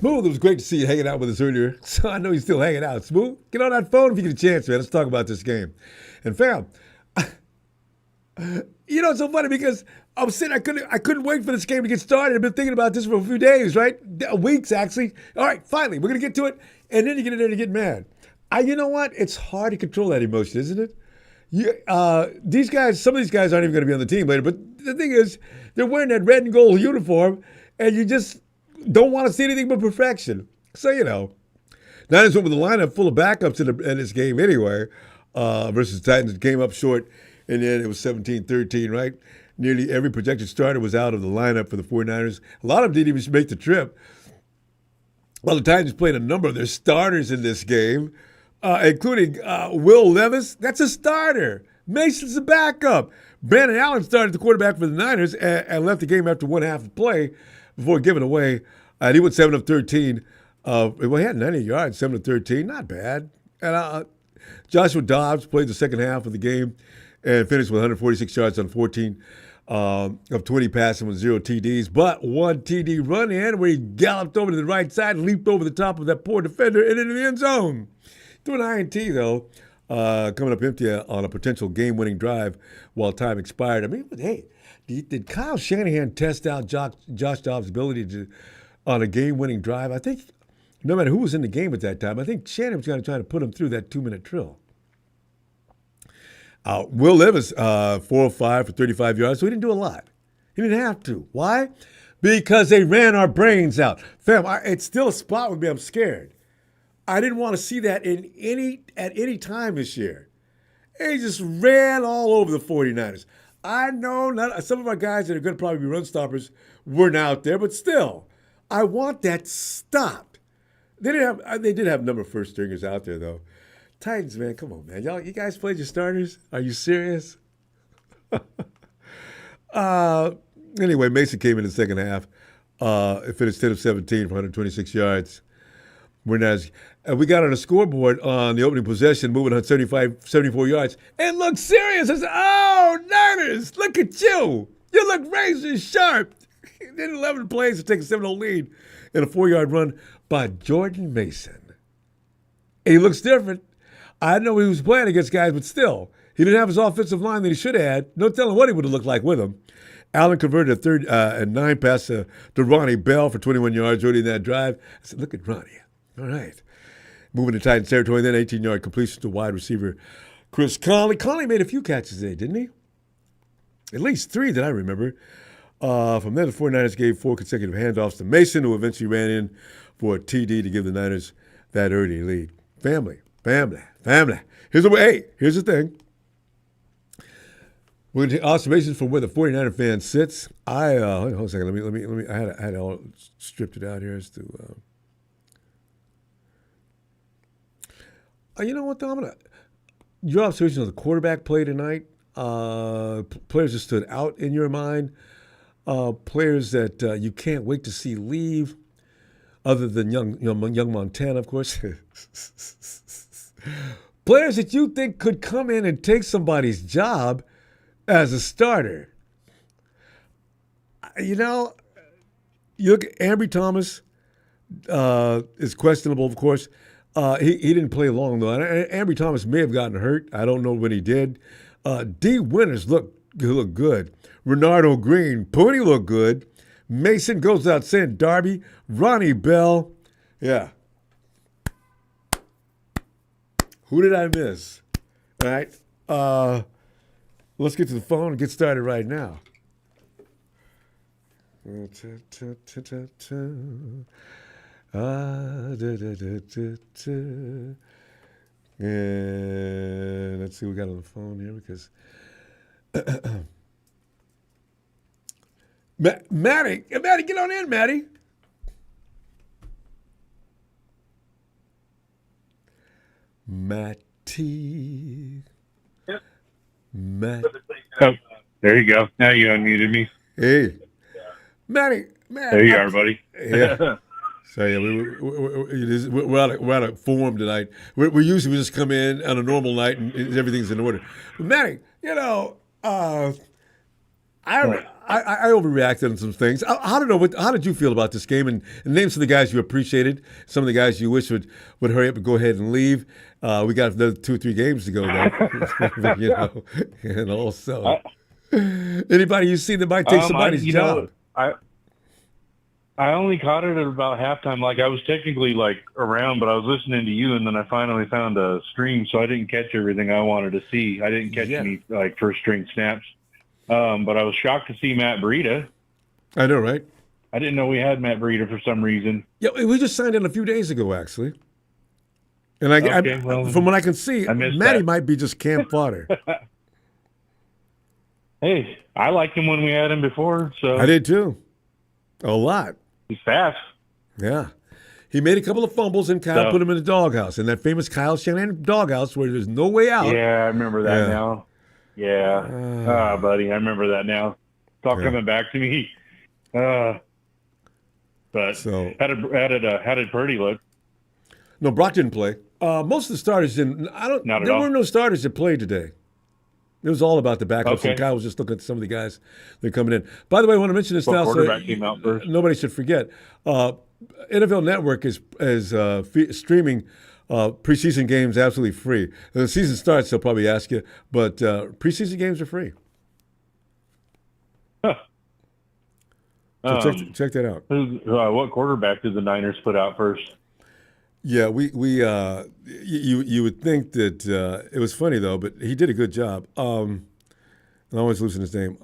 Smooth, it was great to see you hanging out with us earlier. So I know you're still hanging out. Smooth, get on that phone if you get a chance, man. Let's talk about this game. And fam, it's so funny because I was sitting, I couldn't wait for this game to get started. I've been thinking about this for a few days, right? Weeks, actually. All right, finally, we're going to get to it. And then you get in there and get mad. You know what? It's hard to control that emotion, isn't it? These guys, some of these guys aren't even going to be on the team later. But the thing is, they're wearing that red and gold uniform, and you just don't want to see anything but perfection. So, Niners went with a lineup full of backups in this game anyway, versus the Titans. It came up short, and then it was 17-13, right? Nearly every projected starter was out of the lineup for the 49ers. A lot of them didn't even make the trip. Well, the Titans played a number of their starters in this game, including Will Levis. That's a starter. Mason's a backup. Brandon Allen started the quarterback for the Niners and left the game after one half of play before giving away. And he went 7 of 13. Well, he had 90 yards, 7 of 13. Not bad. And Joshua Dobbs played the second half of the game and finished with 146 yards on 14 of 20 passing with 0 TDs. But one TD run in where he galloped over to the right side and leaped over the top of that poor defender and into the end zone. Threw an INT, though, coming up empty on a potential game-winning drive while time expired. I mean, hey, did Kyle Shanahan test out Josh Dobbs' ability on a game-winning drive? I think no matter who was in the game at that time, I think Shanahan was going to try to put him through that 2-minute drill. Will Levis, 4 of 5 for 35 yards, so he didn't do a lot. He didn't have to. Why? Because they ran our brains out. Fam, it's still a spot with me. I'm scared. I didn't want to see that at any time this year. They just ran all over the 49ers. I know some of our guys that are going to probably be run stoppers weren't out there, but still, I want that stopped. They did have a number of first stringers out there, though. Titans, man, come on, man. You guys played your starters? Are you serious? Anyway, Mason came in the second half. It finished 10 of 17 for 126 yards. We got on a scoreboard on the opening possession, moving on 74 yards, and looked serious. I said, oh, Niners, look at you. You look razor sharp. Then 11 plays to take a 7-0 lead in a 4-yard run by Jordan Mason. And he looks different. I know he was playing against guys, but still, he didn't have his offensive line that he should have had. No telling what he would have looked like with him. Allen converted a 3rd and 9 pass to Ronnie Bell for 21 yards early in that drive. I said, look at Ronnie. All right. Moving to Titans territory, then 18-yard completion to wide receiver Chris Conley. Conley made a few catches today, didn't he? At least 3 that I remember. From there, the 49ers gave 4 consecutive handoffs to Mason, who eventually ran in for a TD to give the Niners that early lead. Family. Here's the thing. We're going to take observations from where the 49er fan sits. Hold on a second. Let me. I had it all stripped it out here as to. You know what, though? Your observation of the quarterback play tonight. Players that stood out in your mind. Players that you can't wait to see leave. Other than young Montana, of course. Players that you think could come in and take somebody's job as a starter. You look at Ambry Thomas is questionable, of course. He didn't play long, though. Ambry Thomas may have gotten hurt. I don't know when he did. D. Winters looked good. Renardo Green, Pooty looked good. Mason goes without saying. Darby, Ronnie Bell. Yeah. Who did I miss? All right. Let's get to the phone and get started right now. And let's see what we got on the phone here because Maddie, get on in, Maddie. Matty. Yep. Oh, there you go. Now you unmuted me. Hey. Maddie. There you are, buddy. Yeah. So, yeah, we're out of form tonight. We usually just come in on a normal night and everything's in order. But, Maddie, I I overreacted on some things. I don't know. How did you feel about this game? And name some of the guys you appreciated, some of the guys you wish would hurry up and go ahead and leave. We got another 2 or 3 games to go, though. And also, anybody you see that might take somebody's job. I only caught it at about halftime. Like, I was technically, around, but I was listening to you, and then I finally found a stream, so I didn't catch everything I wanted to see. I didn't catch any, first-string snaps. But I was shocked to see Matt Breida. I know, right? I didn't know we had Matt Breida for some reason. Yeah, we just signed in a few days ago, actually. And from what I can see, Maddie might be just camp fodder. Hey, I liked him when we had him before. So I did, too. A lot. He's fast. Yeah. He made a couple of fumbles, and Kyle put him in the doghouse. In that famous Kyle Shanahan doghouse where there's no way out. Yeah, I remember that now. Yeah. Buddy, I remember that now. It's all coming back to me. But how did Purdy look? No, Brock didn't play. Most of the starters didn't. There were no starters that played today. It was all about the backups, and Kyle was just looking at some of the guys that are coming in. By the way, I want to mention this now. Quarterback came out first. Nobody should forget. NFL Network is streaming preseason games absolutely free. The season starts, they'll probably ask you, but preseason games are free. Huh. So check that out. What quarterback did the Niners put out first? Yeah, you would think that it was funny though, but he did a good job. I'm always losing his name.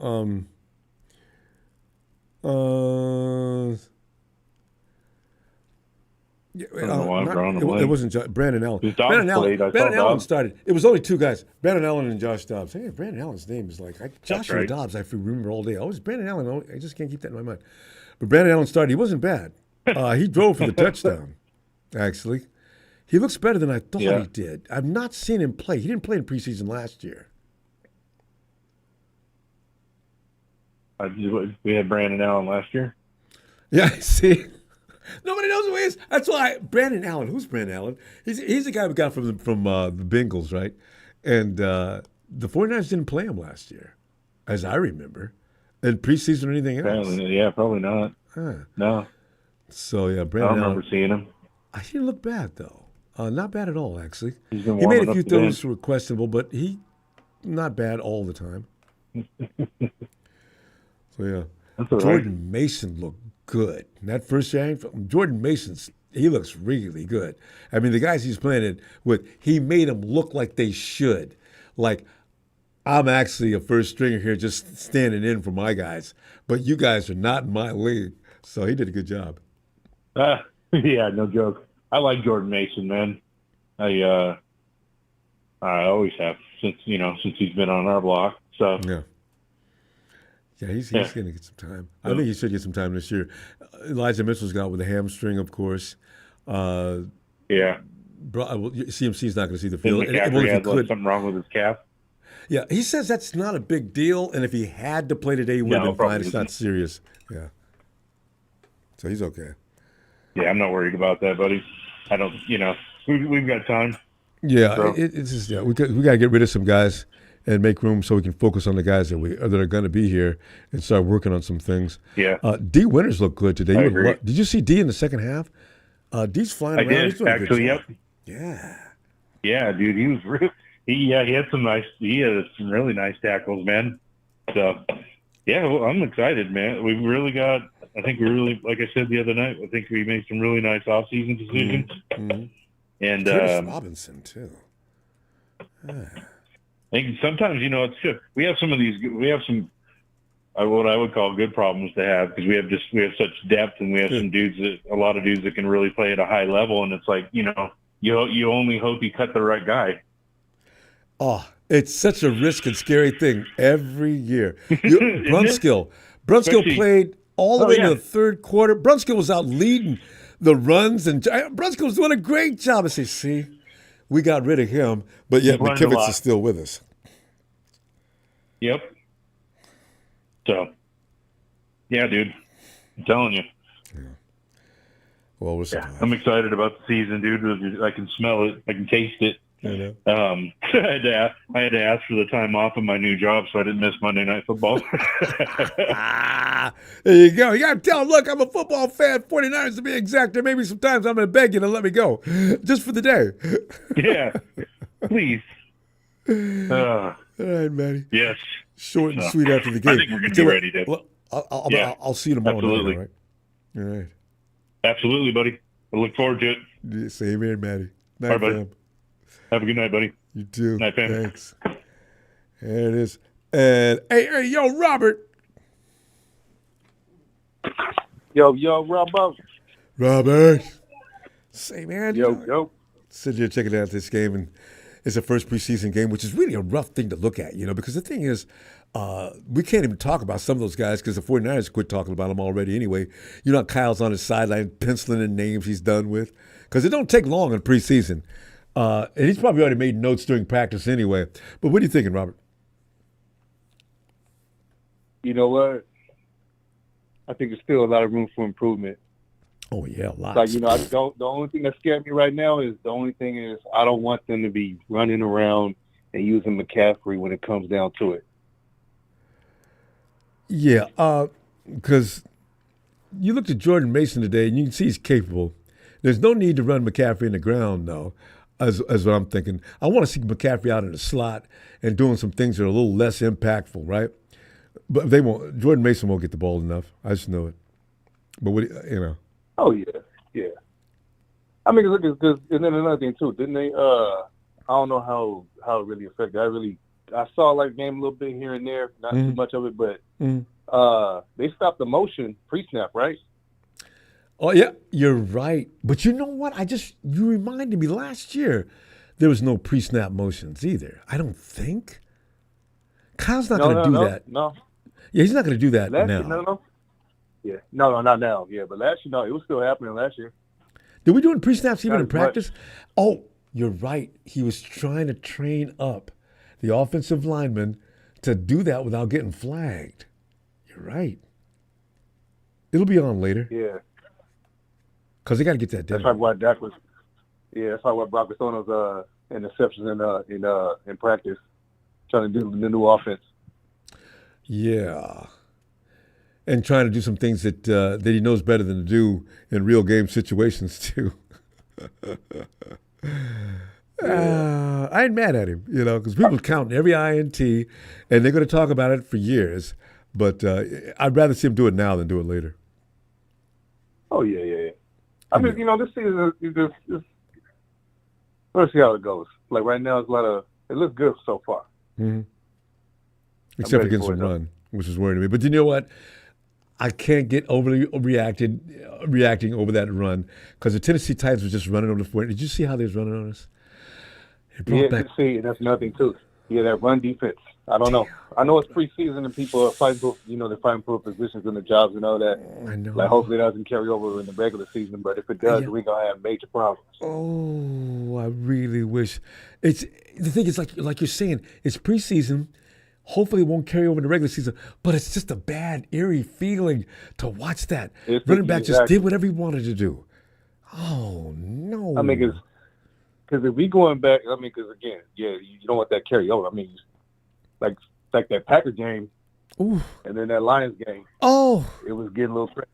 It wasn't Brandon Allen. Brandon Allen started. It was only 2 guys, Brandon Allen and Josh Dobbs. Hey, Brandon Allen's name is Joshua Dobbs. I remember all day. Always Brandon Allen. I just can't keep that in my mind. But Brandon Allen started. He wasn't bad. He drove for the touchdown. Actually, he looks better than I thought he did. I've not seen him play. He didn't play in preseason last year. We had Brandon Allen last year. Yeah, see. Nobody knows who he is. That's why Brandon Allen. Who's Brandon Allen? He's the guy we got from the Bengals, right? And the 49ers didn't play him last year, as I remember, in preseason or anything else. Yeah, probably not. No. So yeah, Brandon Allen. I don't remember seeing him. He didn't look bad though. Not bad at all, actually. He made a few throws that were questionable, but he not bad all the time. So yeah, Jordan Mason looked good. And that first game, Jordan Mason's, he looks really good. I mean, the guys he's playing it with, he made them look like they should. Like, I'm actually a first stringer here just standing in for my guys, but you guys are not in my league. So he did a good job. Yeah, no joke. I like Jordan Mason, man. I always have since he's been on our block. So yeah, he's going to get some time. I think he should get some time this year. Elijah Mitchell's got with a hamstring, of course. CMC's not going to see the field. McCaffrey had something wrong with his calf. Yeah, he says that's not a big deal, and if he had to play today, he would have been fine. It's not serious. Yeah. So he's okay. Yeah, I'm not worried about that, buddy. I don't, we've got time. Yeah, so. It's just we got to get rid of some guys and make room so we can focus on the guys that are going to be here and start working on some things. Yeah. D Winters looked good today. I agree. Did you see D in the second half? D's flying around. I did, actually, yep. Yeah. Yeah, dude, he was real. He had some really nice tackles, man. So, yeah, well, I'm excited, man. We've really got, I think like I said the other night, I think we made some really nice off-season decisions. Mm-hmm. And Curtis Robinson, too. I think sometimes, it's good. We have some what I would call good problems to have because we have such depth and we have a lot of dudes that can really play at a high level. And it's like, you only hope you cut the right guy. Oh, it's such a risk and scary thing every year. Brunskill played all the way to the third quarter. Brunskill was out leading the runs, and Brunskill was doing a great job. I say, see, we got rid of him, but yet McKivitz is still with us. Yep. So, yeah, dude, I'm telling you. Yeah. Well, I'm excited about the season, dude. I can smell it. I can taste it. You know? I had to ask for the time off of my new job so I didn't miss Monday Night Football. There you go. You got to tell them, look, I'm a football fan, 49ers to be exact. There may be some times I'm going to beg you to let me go just for the day. Yeah, please. All right, Maddie. Yes. Short and sweet after the game. I think we're going to be ready to. Well, I'll see you tomorrow Absolutely. night, all right? All right. Absolutely, buddy. I look forward to it. Yeah, same here, Maddie. Night, All right, buddy. fam. Have a good night, buddy. You too. Night, fam. Thanks. There it is. And hey, yo, Robert. Yo, Ronbo. Robert. Say, man. Yo. Sitting here checking out this game, and it's the first preseason game, which is really a rough thing to look at, because the thing is, we can't even talk about some of those guys because the 49ers quit talking about them already anyway. Kyle's on his sideline penciling in names he's done with because it don't take long in preseason. And he's probably already made notes during practice anyway. But what are you thinking, Robert? You know what? I think there's still a lot of room for improvement. Oh, yeah, lots. Like, the only thing that scares me right now is I don't want them to be running around and using McCaffrey when it comes down to it. Yeah, because you looked at Jordan Mason today, and you can see he's capable. There's no need to run McCaffrey in the ground, though, as what I'm thinking. I want to see McCaffrey out in the slot and doing some things that are a little less impactful, right? But they won't. Jordan Mason won't get the ball enough. I just know it. But Oh yeah. I mean, look, because and then another thing too, didn't they? I don't know how it really affected. I saw like game a little bit here and there, not too much of it, but they stopped the motion pre-snap, right? Oh yeah, you're right. But you know what? You reminded me last year there was no pre-snap motions either. I don't think. Kyle's not going to do that. No. Yeah, he's not going to do that last now. Year, no. Yeah, no, not now. Yeah, but last year, no, it was still happening last year. Did we doing pre-snaps even Not in as practice? Oh, you're right. He was trying to train up the offensive lineman to do that without getting flagged. You're right. It'll be on later. Yeah. Because they got to get that done. That's probably why Dak was. Yeah, that's probably why Brock was throwing those interceptions in practice, trying to do the new offense. Yeah. And trying to do some things that he knows better than to do in real game situations too. I ain't mad at him, because people count every INT, and they're going to talk about it for years. But I'd rather see him do it now than do it later. Oh yeah. I mean, this season is just let's see how it goes. Like right now, it looks good so far. Mm-hmm. Except against the run, which is worrying me. But you know what? I can't get overly reacting over that run because the Tennessee Titans were just running on the 49ers. Did you see how they was running on us? See, that's nothing too. Yeah, that run defense. I don't know. I know it's preseason and people are fighting for, they're fighting for positions and the jobs and all that. I know. Like hopefully it doesn't carry over in the regular season, but if it does, we're gonna have major problems. Oh, I really wish. The thing is, like you're saying, it's preseason. Hopefully it won't carry over in the regular season, but it's just a bad, eerie feeling to watch that. Running back just did whatever he wanted to do. Oh, no. I mean, because if we going back, because again, you don't want that carry over. I mean, like that Packer game, ooh, and then that Lions game. Oh. It was getting a little crazy.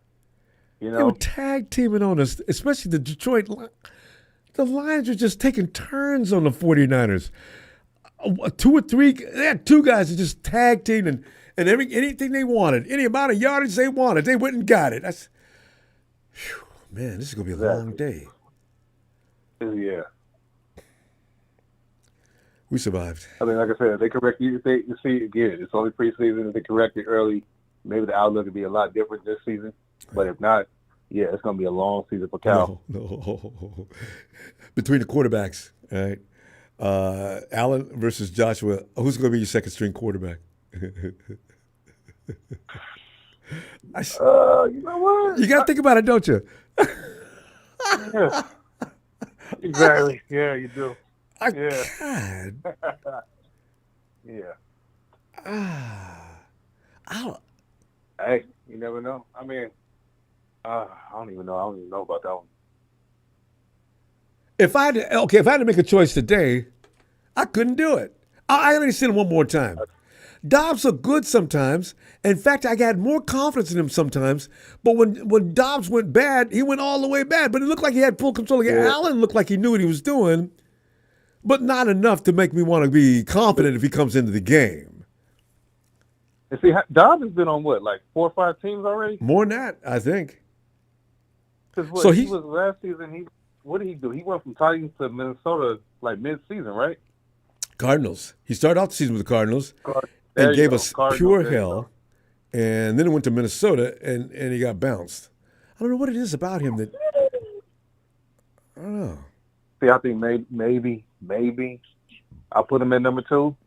They were tag teaming on us, especially the Detroit. The Lions were just taking turns on the 49ers. 2 or 3, they had 2 guys that just tag teamed and anything they wanted, any amount of yardage they wanted, they went and got it. Man, this is gonna be a long day. Yeah. We survived. I mean, like I said, if they correct you, you see again, it's only preseason. If they correct it early, maybe the outlook would be a lot different this season. But if not, yeah, it's gonna be a long season for Cal. No. Between the quarterbacks, all right. Allen versus Joshua. Who's going to be your second string quarterback? You know what? You got to think about it, don't you? Yeah. Exactly. Yeah, you do. God. Yeah. Hey, you never know. I mean, I don't even know about that one. If I had to make a choice today, I couldn't do it. I only seen him one more time. Dobbs looked good sometimes. In fact, I got more confidence in him sometimes. But when Dobbs went bad, he went all the way bad. But it looked like he had full control. Allen looked like he knew what he was doing, but not enough to make me want to be confident if he comes into the game. And see, Dobbs has been on what, like 4 or 5 teams already? More than that, I think. Because So he was last season. What did he do? He went from Titans to Minnesota like mid-season, right? Cardinals. He started off the season with the Cardinals There and you gave go. us Cardinals, pure there you hell. go. And then he went to Minnesota and he got bounced. I don't know what it is about him that I don't know. See, I think maybe I'll put him at number 2. Only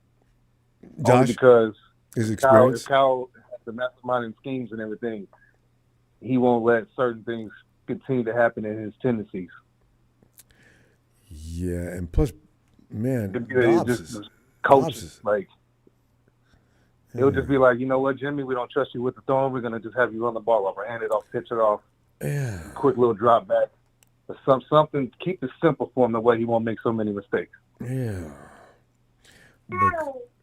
Josh, because his experience. Kyle has the masterminding schemes and everything. He won't let certain things continue to happen in his tendencies. Yeah, and plus, man, Just Dobbs coaches. is- Like, he'll just be like, you know what, Jimmy, we don't trust you with the throwing. We're going to just have you run the ball off or hand it off, pitch it off, yeah. quick little drop back. Something, keep it simple for him the way he won't make so many mistakes. Yeah.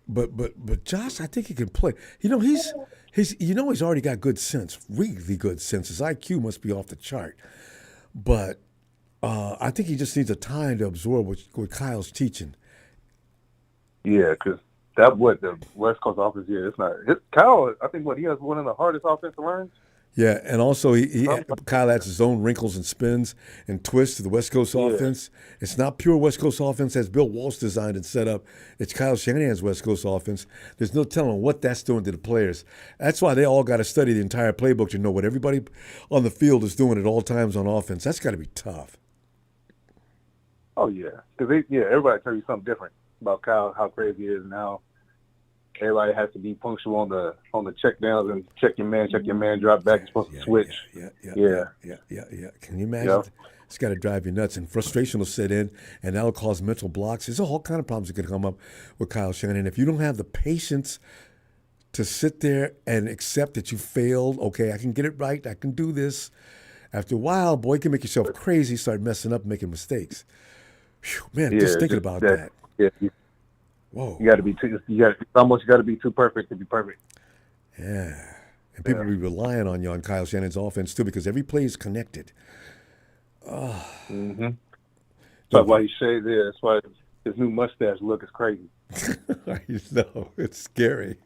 But Josh, I think he can play. You know, he's already got good sense, really good sense. His IQ must be off the chart. But I think he just needs a time to absorb what Kyle's teaching. Yeah, because that what the West Coast offense. Yeah, it's not. Kyle, I think he has one of the hardest offensive lines. Yeah, and also Kyle adds his own wrinkles and spins and twists to the West Coast offense. It's not pure West Coast offense as Bill Walsh designed and set up. It's Kyle Shanahan's West Coast offense. There's no telling what that's doing to the players. That's why they all got to study the entire playbook to know what everybody on the field is doing at all times on offense. That's got to be tough. Oh yeah, because everybody tell you something different about Kyle, how crazy he is, and how everybody has to be punctual on the check downs and check your man, drop back. You're supposed to switch. Yeah. Can you imagine? It's got to drive you nuts, and frustration will set in, and that'll cause mental blocks. There's all kind of problems that could come up with Kyle Shanahan. If you don't have the patience to sit there and accept that you failed, okay, I can get it right, I can do this. After a while, boy, you can make yourself crazy, start messing up, making mistakes. Whew, man, just thinking about that. Yeah. Whoa. You got to be too perfect to be perfect. Yeah. And people will be relying on you on Kyle Shanahan's offense, too, because every play is connected. Mm-hmm. That's why he shaved there. That's why his new mustache look is crazy. You know, it's scary.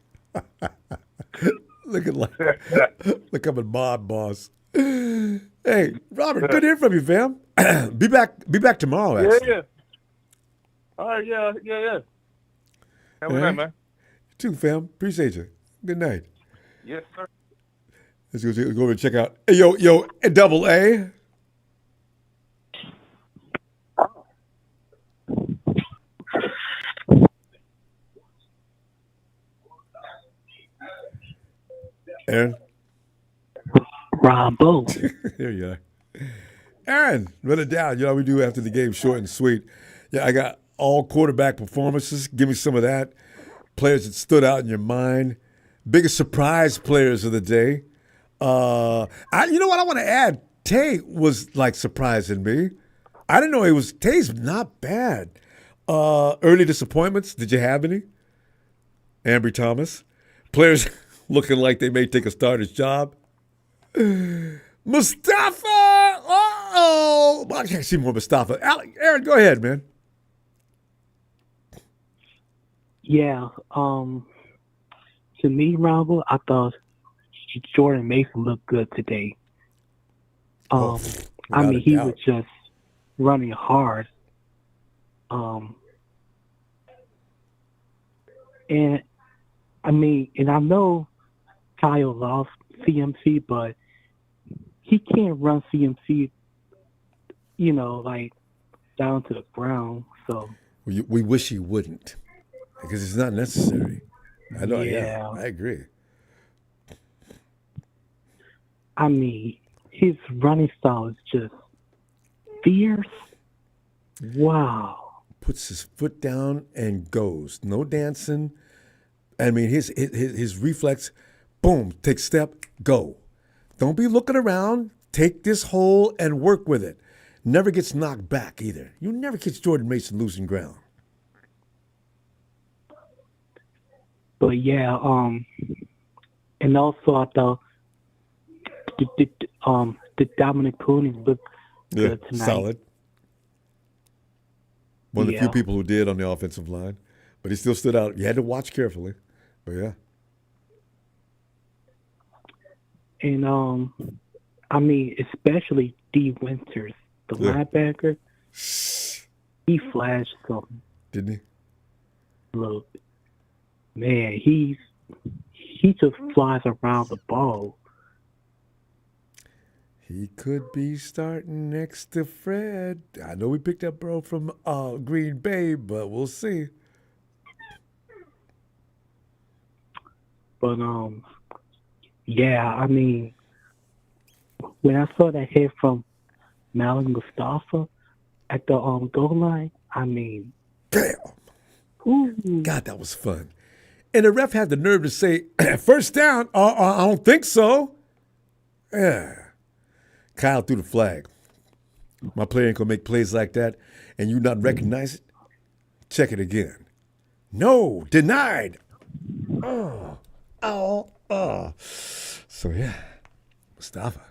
Looking like I'm a mob boss. Hey, Robert, good to hear from you, fam. Be back tomorrow, actually. Yeah. All right, yeah. Have a good night, man. You too, fam. Appreciate you. Good night. Yes, sir. Let's go over and check out. Hey, yo, Double A. Aaron? Ronbo. There you are. Aaron, run it down. You know we do after the game, short and sweet. Yeah, I got all quarterback performances. Give me some of that. Players that stood out in your mind. Biggest surprise players of the day. You know what I want to add? Tay was like surprising me. I didn't know Tay's not bad. Early disappointments. Did you have any? Ambry Thomas. Players looking like they may take a starter's job. Mustafa! Uh-oh! I can't see more Mustafa. Aaron, go ahead, man. Yeah. To me, Ronbo, I thought Jordan Mason looked good today. I mean, he was just running hard. And I know Kyle lost CMC, but he can't run CMC, like down to the ground. So we wish he wouldn't, because it's not necessary. I know. Yeah, I agree. I mean, his running style is just fierce. Wow. Puts his foot down and goes. No dancing. I mean, his reflex, boom, take step, go. Don't be looking around. Take this hole and work with it. Never gets knocked back either. You never catch Jordan Mason losing ground. But yeah, and also I thought the Dominic Pooney looked good tonight. Solid. One of the few Yeah. people who did on the offensive line, but he still stood out. You had to watch carefully, but yeah. And I mean, especially D. Winters, the linebacker, he flashed something. Didn't he? Look, man, he just flies around the ball. He could be starting next to Fred. I know we picked up bro from Green Bay, but we'll see. But yeah, I mean, when I saw that hit from Malin Mustafa at the goal line, I mean, Damn. ooh, God, that was fun. And the ref had the nerve to say, first down. I don't think so. Yeah. Kyle threw the flag. My player ain't going to make plays like that, and you not recognize it? Check it again. No, denied. Oh. So, yeah, Mustafa.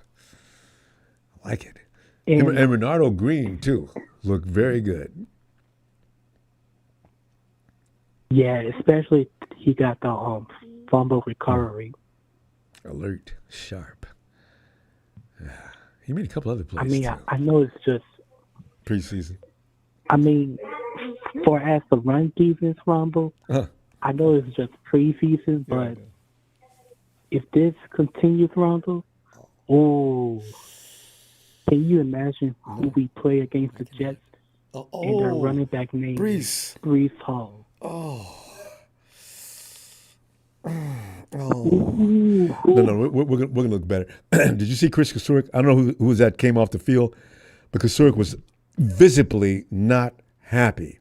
I like it. And Renardo Green, too, looked very good. Yeah, especially he got the fumble recovery. Alert, sharp. Yeah. He made a couple other plays. I mean, too. I know it's just Preseason. I mean, for as the run defense, Ronbo, I know it's just preseason, but if this continues, Ronbo, can you imagine who we play against the Jets and their running back name Brees Hall? No, we're gonna look better. Did you see Chris Kasurik? I don't know who was that came off the field, but Kasurik was visibly not happy.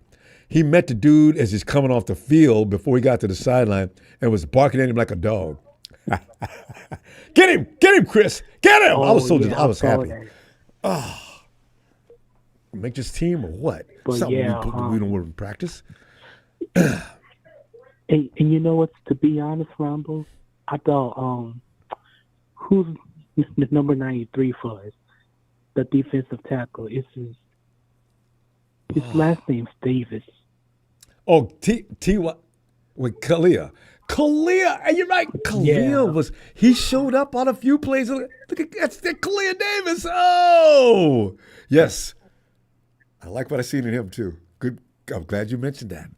He met the dude as he's coming off the field before he got to the sideline and was barking at him like a dog. Get him, Chris, get him! I was happy. Make this team or what? But Something yeah, we don't want to practice. And you know what? To be honest, Ronbo, I thought who's the number 93 for us, the defensive tackle. His last name's Davis. Oh, what? Wait, Kalia, and you're right. Kalia he showed up on a few plays. Look at that's Kalia Davis. Oh, yes. I like what I seen in him too. Good. I'm glad you mentioned that.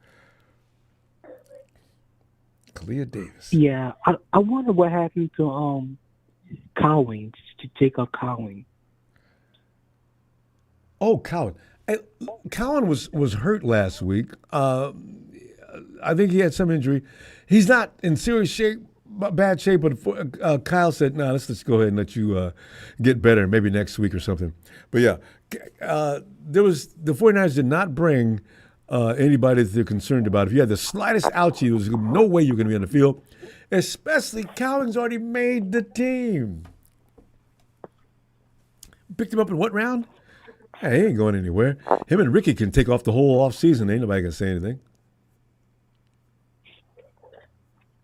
Kalia Davis. Yeah, I wonder what happened to Cowing, to Jacob Cowing. Oh, Cowan. Cowan was hurt last week. I think he had some injury. He's not in serious shape, bad shape, but Kyle said, no, let's go ahead and let you get better, maybe next week or something. But yeah, the 49ers did not bring anybody that they're concerned about. If you had the slightest ouchie, there was no way you're going to be on the field, especially Cowing's already made the team. Picked him up in what round? Hey, he ain't going anywhere. Him and Ricky can take off the whole offseason. Ain't nobody going to say anything.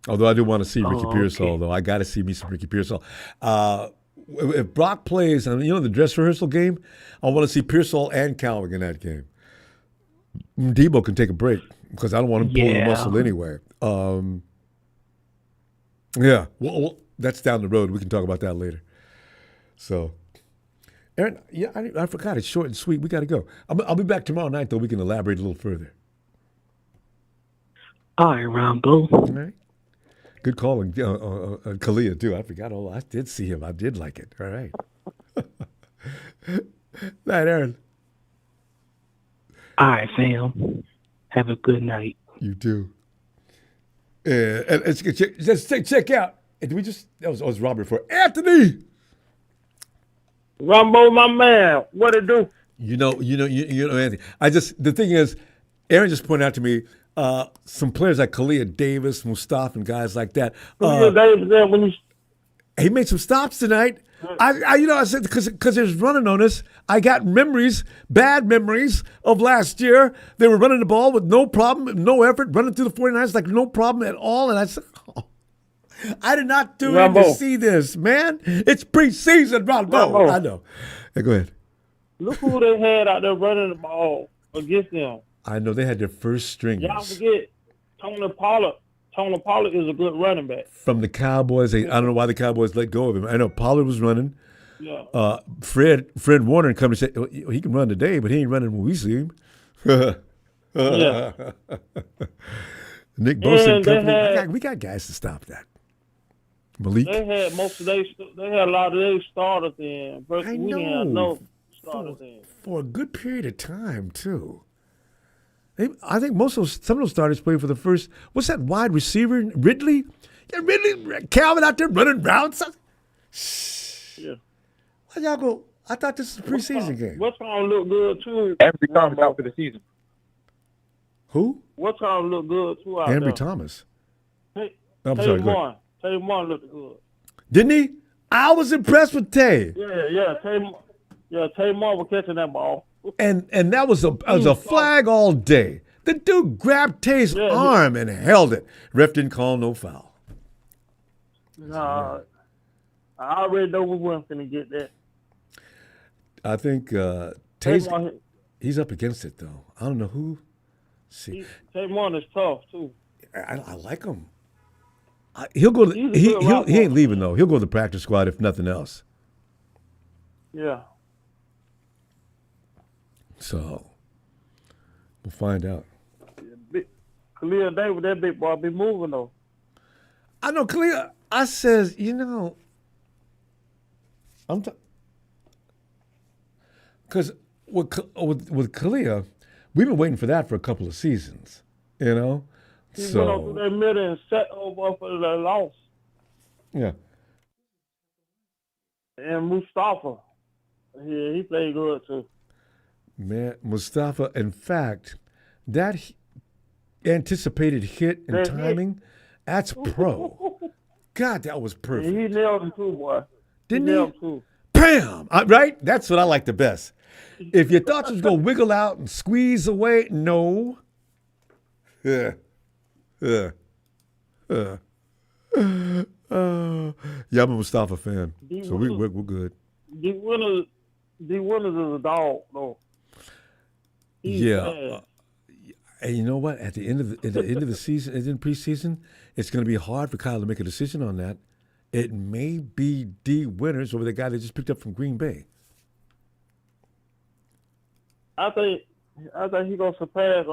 Although I do want to see Ricky Pearsall, though. I got to see me some Ricky Pearsall. If Brock plays, the dress rehearsal game, I want to see Pearsall and Cowing in that game. Debo can take a break because I don't want him pulling the muscle anyway. Yeah, well, that's down the road. We can talk about that later. So, Aaron, I forgot. It's short and sweet. We got to go. I'll be back tomorrow night, though. We can elaborate a little further. All right, Ronbo. All right. Good calling. Kalia, too. I forgot all. I did see him. I did like it. All right. Night, Aaron. All right, fam. Have a good night. You too. And let's check out. Did we just? That was Robert for Anthony. Ronbo, my man, what it do? You know, Anthony. The thing is, Aaron just pointed out to me some players like Kalia Davis, Mustafa, and guys like that. Davis there when he made some stops tonight. I said because there's running on us. I got bad memories of last year. They were running the ball with no problem, no effort, running through the 49ers like no problem at all. And I said, I did not tune in to see this, man. It's preseason, Ronbo. I know. Hey, go ahead. Look who they had out there running the ball against them. I know they had their first stringers. Y'all forget Tony Pollard. Tony Pollard is a good running back. From the Cowboys. I don't know why the Cowboys let go of him. I know Pollard was running. Yeah. Fred Warner come and say, he can run today, but he ain't running when we see him. Yeah. Nick Bosa and company. We got guys to stop that. Malik. They had a lot of their starters in. But we didn't have no starters in. For a good period of time, too. I think some of those starters played for the first. What's that wide receiver? Ridley? Yeah, Ridley. Calvin out there running routes. Yeah. Why y'all go? I thought this was a preseason game. What's going to look good, too? Ambry Thomas out for the season. Who? What's going to look good, too, out Ambry there? Thomas. I'm sorry, Tay Martin looked good. Didn't he? I was impressed with Tay. Yeah. Tay Martin was catching that ball. And that was a flag all day. The dude grabbed Tay's arm and held it. Ref didn't call no foul. Nah, I already know we weren't going to get that. I think Tay's he's up against it though. I don't know who. Tay Martin is tough too. I like him. He'll go. He ain't leaving though. He'll go to the practice squad if nothing else. Yeah. So we'll find out. Khalil Davis, that big boy, be moving though. I know Khalil. I says, because with Khalil, we've been waiting for that for a couple of seasons. He went on through that middle and set over for the loss. Yeah. And Mustafa, he played good too. Man, Mustafa, in fact, that anticipated hit and timing, that's pro. God, that was perfect. He nailed him too, boy. Didn't he? Too. Bam! Right? That's what I like the best. If you thought you was going to wiggle out and squeeze away, no. Yeah, I'm a Mustafa fan, so we're good. D. Winters is a dog, though. Yeah, and you know what? At the end of the season, in preseason, it's going to be hard for Kyle to make a decision on that. It may be D. Winters over the guy they just picked up from Green Bay. I think he's gonna surpass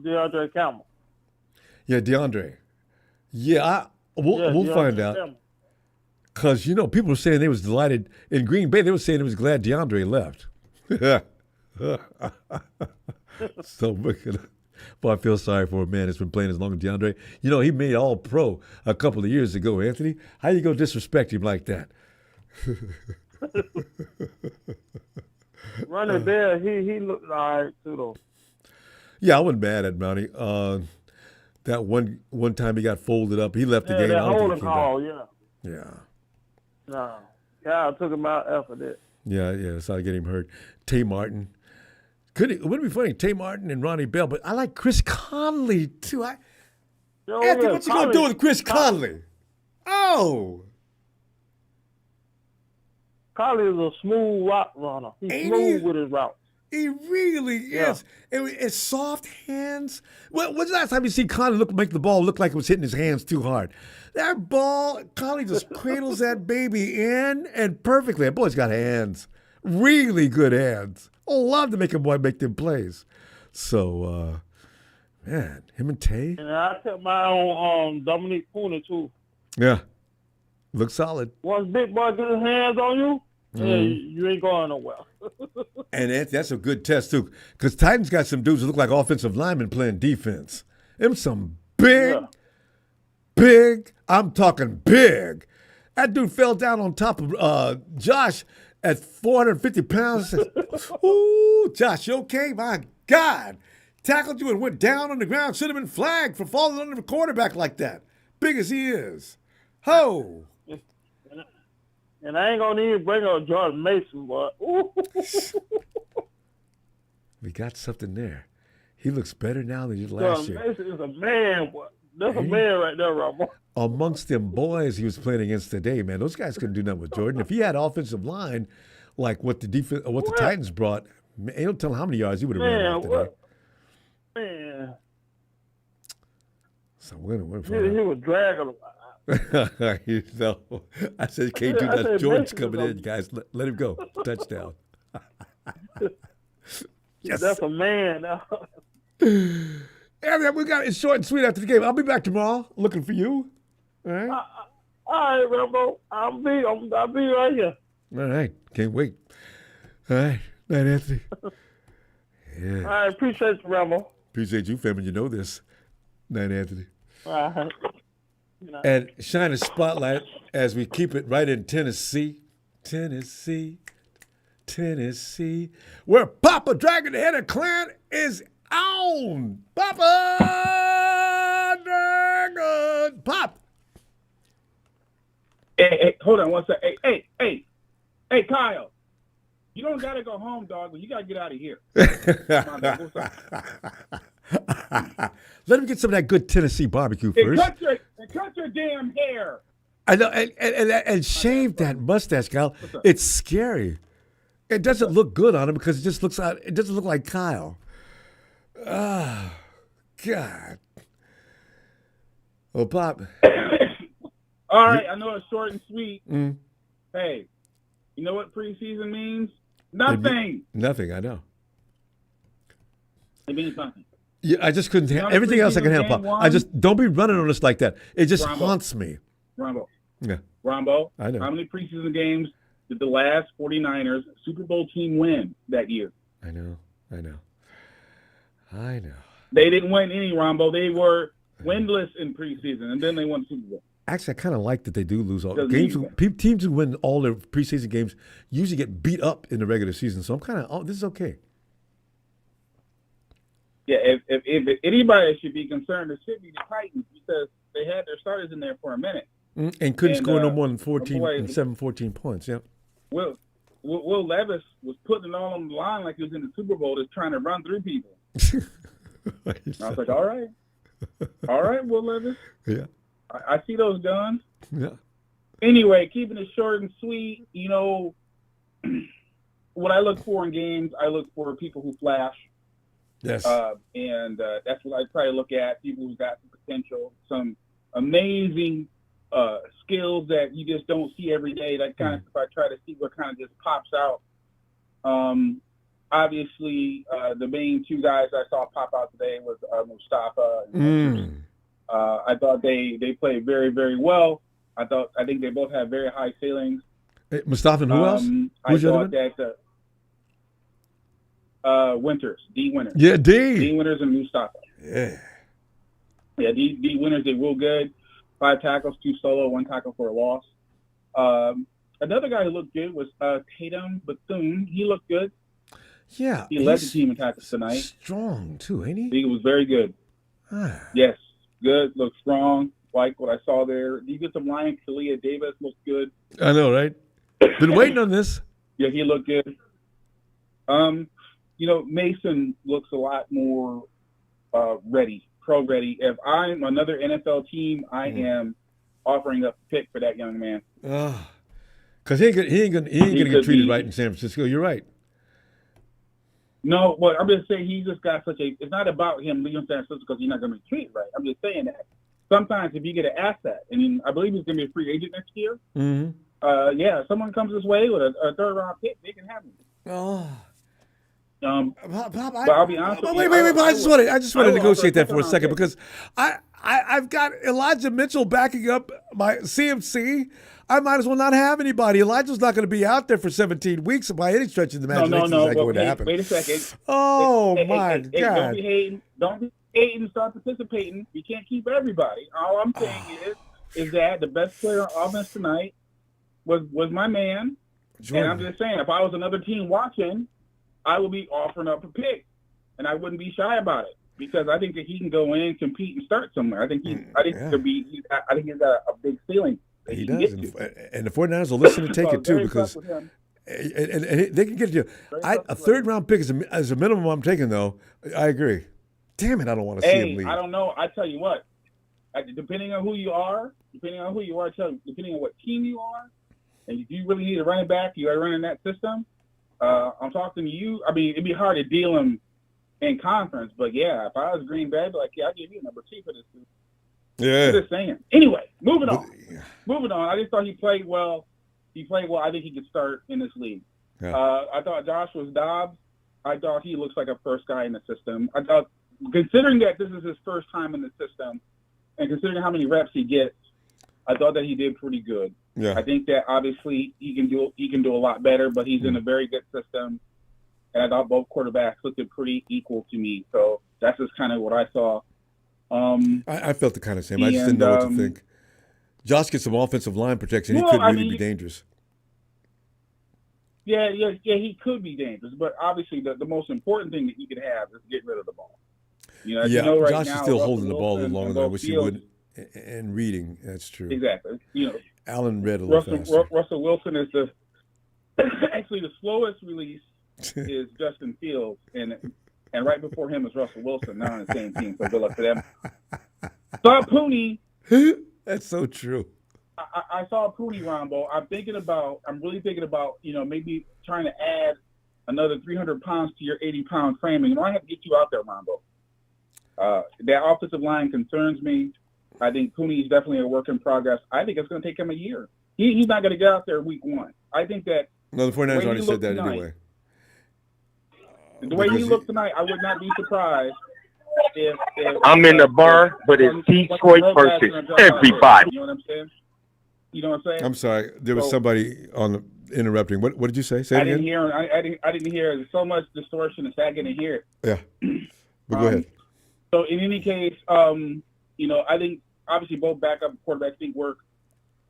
DeAndre Campbell. Yeah, DeAndre. Yeah, we'll find out. Because, people were saying they was delighted. In Green Bay, they were saying they was glad DeAndre left. So, boy, I feel sorry for a man that's been playing as long as DeAndre. He made All-Pro a couple of years ago, Anthony. How you go disrespect him like that? Running there, he looked all right, too, though. Yeah, I wasn't mad at Mountie. That one time he got folded up, he left the game. That holding call, yeah. No, Kyle took him out after that. Yeah, that's how to get him hurt. Tay Martin. Wouldn't it be funny? Tay Martin and Ronnie Bell, but I like Chris Conley too. Anthony, what you gonna do with Chris Conley? Oh, Conley is a smooth route runner. He's smooth with his routes. He really is. It's soft hands. When's the last time you see Conley make the ball look like it was hitting his hands too hard? That ball, Conley just cradles that baby in and perfectly. That boy's got hands. Really good hands. I love to make a boy make them plays. So, man, him and Tay. And I kept my eye on Dominique Pooney, too. Yeah. Looks solid. Once big boy get his hands on you, you ain't going nowhere. And that's a good test, too, because Titans got some dudes who look like offensive linemen playing defense. Them some big, I'm talking big. That dude fell down on top of Josh at 450 pounds. Ooh, Josh, you okay? My God. Tackled you and went down on the ground. Should have been flagged for falling under the quarterback like that. Big as he is. Ho! And I ain't gonna even bring up Jordan Mason, but We got something there. He looks better now than he did last Jordan year. Mason is a man, boy. That's a man right there, Ronbo. Amongst them boys he was playing against today, man, those guys couldn't do nothing with Jordan. If he had offensive line like what the the Titans brought, man, you don't tell how many yards he would have ran off today. Man. So we're He was dragging him. you know, I said, can't do that. Jordan's coming in, guys. Let him go. Touchdown. Yes. That's a man now. Yeah, man, we got it short and sweet after the game. I'll be back tomorrow looking for you. All right. All right, Ronbo. I'll be right here. All right. Can't wait. All right. Night, Anthony. Yeah. I appreciate you, Ronbo. Appreciate you, family. You know this. Night, Anthony. All right. And shine a spotlight as we keep it right in Tennessee. Tennessee, where Papa Dragon, the head of clan, is on. Papa Dragon. Pop. Hey, hold on one second. Hey, Kyle. You don't got to go home, dog, but you got to get out of here. Let him get some of that good Tennessee barbecue first. Cut your damn hair. I know, and shave that mustache, Kyle. It's scary. It doesn't look good on him because it doesn't look like Kyle. Oh, God. Well, Pop. All right, I know it's short and sweet. Mm. Hey, you know what preseason means? Nothing. Nothing, I know. It means nothing. Yeah, I just couldn't. Everything else I can handle, Pop. I just don't be running on us like that. It just haunts me. Ronbo. Yeah. Ronbo. I know. How many preseason games did the last 49ers Super Bowl team win that year? I know. They didn't win any, Ronbo. They were winless in preseason, and then they won the Super Bowl. Actually, I kind of like that they do lose all games. Teams who win all their preseason games usually get beat up in the regular season. So I'm kind of, this is okay. Yeah, if anybody should be concerned, it should be the Titans because they had their starters in there for a minute. And couldn't score no more than 14 points. Yeah. Will Levis was putting it all on the line like he was in the Super Bowl, just trying to run through people. I was like, all right, Will Levis. Yeah. I see those guns. Yeah. Anyway, keeping it short and sweet, you know, what I look for in games, I look for people who flash. Yes. And that's what I try to look at, people who've got some potential, some amazing skills that you just don't see every day. That kind of stuff I try to see what kind of just pops out. Obviously, the main two guys I saw pop out today was Mustafa and I thought they played very, very well. I think they both have very high ceilings. Hey, Mustafa and who else? I thought that Winters, D Winters. Yeah, D. D Winters and Mustafa. Yeah. Yeah, D Winters did real good. 5 tackles, 2 solo, 1 tackle for a loss. Another guy who looked good was Tatum Bethune. He looked good. Yeah. He led the team in tackles tonight. Strong, too, ain't he? He was very good. Yes, good, looked strong. Like what I saw there. Defensive line, Kalia Davis looked good. I know, right? Been waiting on this. Yeah, he looked good. You know, Mason looks a lot more ready, pro-ready. If I'm another NFL team, I am offering up a pick for that young man. Because he ain't gonna get treated right in San Francisco. You're right. No, but I'm just saying he's just got such a – it's not about him leaving San Francisco because he's not going to be treated right. I'm just saying that. Sometimes if you get an asset, and I believe he's going to be a free agent next year, yeah, if someone comes this way with a third-round pick, they can have him. Pop, but I'll be honest with you. Wait. I just want to negotiate that for a second because I've got Elijah Mitchell backing up my CMC. I might as well not have anybody. Elijah's not going to be out there for 17 weeks by any stretch of the imagination. No. That's going to happen. Wait a second. Oh, my God. Don't be hating. Don't be hating. Start participating. You can't keep everybody. All I'm saying is that the best player on offense tonight was my man. Jordan. And I'm just saying, if I was another team watching, I would be offering up a pick, and I wouldn't be shy about it because I think that he can go in, compete, and start somewhere. I think he's got a big ceiling. He he does, can get to. and the 49ers will listen and take So it too very because impressed with him. and they can get you. Very A impressed with third him. round pick is a minimum I'm taking though. I agree. Damn it, I don't want to see him Hey, leave. I don't know. I tell you what, depending on who you are, depending on what team you are, and if you really need a running back, you are running that system. I'm talking to you. I mean, it'd be hard to deal him in conference, but yeah, if I was Green Bay, I'd be like, yeah, I'll give you number 2 for this. Yeah. I'm just saying. Anyway, moving on. I just thought he played well. I think he could start in this league. Yeah. I thought Josh was Dobbs. I thought he looks like a first guy in the system. I thought, considering that this is his first time in the system, and considering how many reps he gets, I thought that he did pretty good. Yeah. I think that obviously he can do a lot better, but he's in a very good system. And I thought both quarterbacks looked pretty equal to me. So that's just kind of what I saw. I felt the kind of same. I just didn't know what to think. Josh gets some offensive line protection. He could really be dangerous. Yeah, he could be dangerous. But obviously the most important thing that he could have is get rid of the ball. Right Josh now, is still Russell holding the ball a Wilson little longer than I wish he would. And reading, that's true. Exactly. Allen read a little faster. Russell Wilson is actually the slowest release is Justin Fields, and right before him is Russell Wilson. Now on the same team, so good luck to them. Saw Pooney. That's so true. I saw Pooney, Ronbo. I'm really thinking about, maybe trying to add another 300 pounds to your 80-pound framing. I have to get you out there, Ronbo. That offensive line concerns me. I think Pooney is definitely a work in progress. I think it's going to take him a year. He's not going to get out there week 1. I think that. No, the 49ers already said that anyway. The way he looked tonight, I would not be surprised if I'm in the bar, but it's Detroit versus everybody. You know what I'm saying? You know what I'm saying? I'm sorry. There was somebody interrupting. What did you say? Say it again. I didn't hear. There's so much distortion and sagging in here. Yeah. But go ahead. So in any case, I think obviously both backup quarterbacks think work.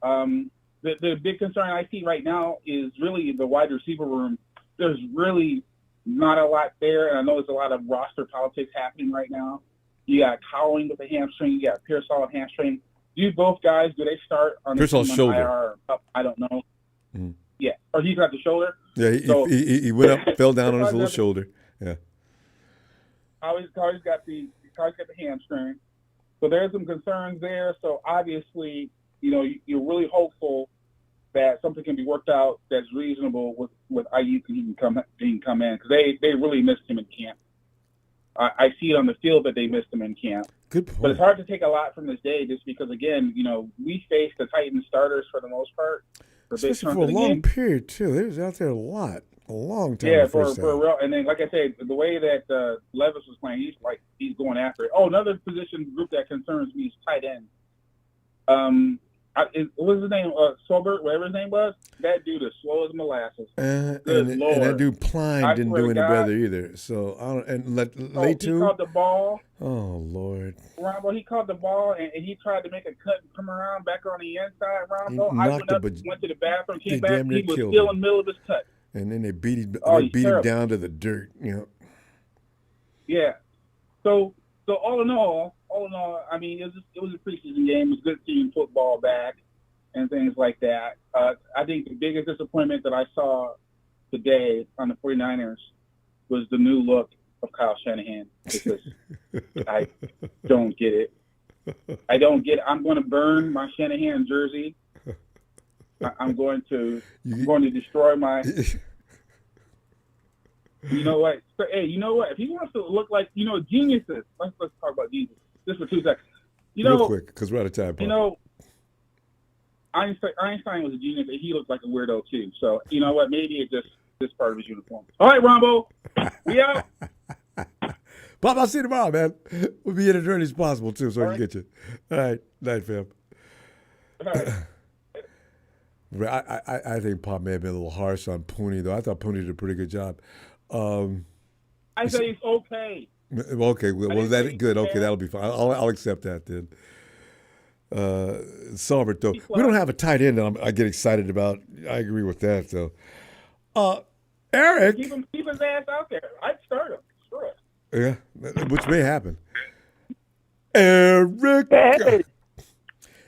The big concern I see right now is really the wide receiver room. There's really not a lot there, and I know there's a lot of roster politics happening right now. You got Cowling with the hamstring. You got Pearsall with hamstring. Both guys, do they start on the shoulder? IR? I don't know. Mm-hmm. Yeah. Or he's got the shoulder? Yeah, he went up, fell down on his little shoulder. Yeah. Always got the hamstring. So there's some concerns there. So obviously, you're really hopeful that something can be worked out that's reasonable with Ayuk and he can come in, because they really missed him in camp. I see it on the field that they missed him in camp. Good point. But it's hard to take a lot from this day just because, again, we faced the Titans starters for the most part. Especially for a long period, too. They was out there a long time. Yeah, for a real. And then, like I said, the way that Levis was playing, he's going after it. Oh, another position group that concerns me is tight end. What was his name? Sobert, whatever his name was. That dude is slow as molasses. And that dude Pline didn't do any better either. So he caught the ball. Oh Lord! Ronbo, he caught the ball and he tried to make a cut and come around back on the inside. Ronbo, I went to the bathroom, came back. He was still in the middle of his cut. And then they beat him down to the dirt. Yeah. So all in all, I mean, it was a preseason game. It was good seeing football back and things like that. I think the biggest disappointment that I saw today on the 49ers was the new look of Kyle Shanahan, because I don't get it. I'm going to burn my Shanahan jersey. I'm going to destroy my. You know what? Hey, you know what? If he wants to look like geniuses, let's talk about geniuses just for 2 seconds. Real quick, because we're out of time. Einstein was a genius, and he looked like a weirdo too. So you know what? Maybe it's just this part of his uniform. All right, Ronbo, we out. Bob, I'll see you tomorrow, man. We'll be in as early as possible too, so I can get you. All right, night, fam. All right. I think Pop may have been a little harsh on Pooney, though. I thought Pooney did a pretty good job. I say it's okay. Okay, well, that good. Okay, that'll be fine. I'll accept that then. Salbert, though, we don't have a tight end that I get excited about. I agree with that, though. Eric, keep his ass out there. I'd start him. Screw it. Yeah, which may happen. Eric. Hey.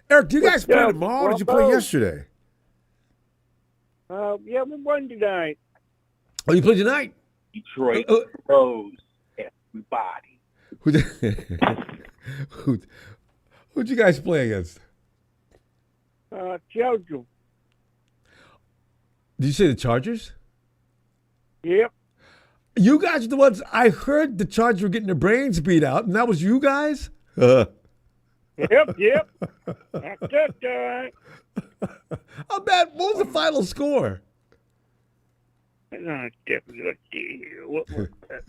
Eric, do you guys play up, tomorrow or did you play Ronbo? yesterday? Yeah, we won tonight. Oh, you played tonight? Detroit Rose, everybody. Who'd you guys play against? Chelsea. Did you say the Chargers? Yep. You guys are the ones, I heard the Chargers were getting their brains beat out, and that was you guys? Yep. That's it, How bad? What was the final score? What was that?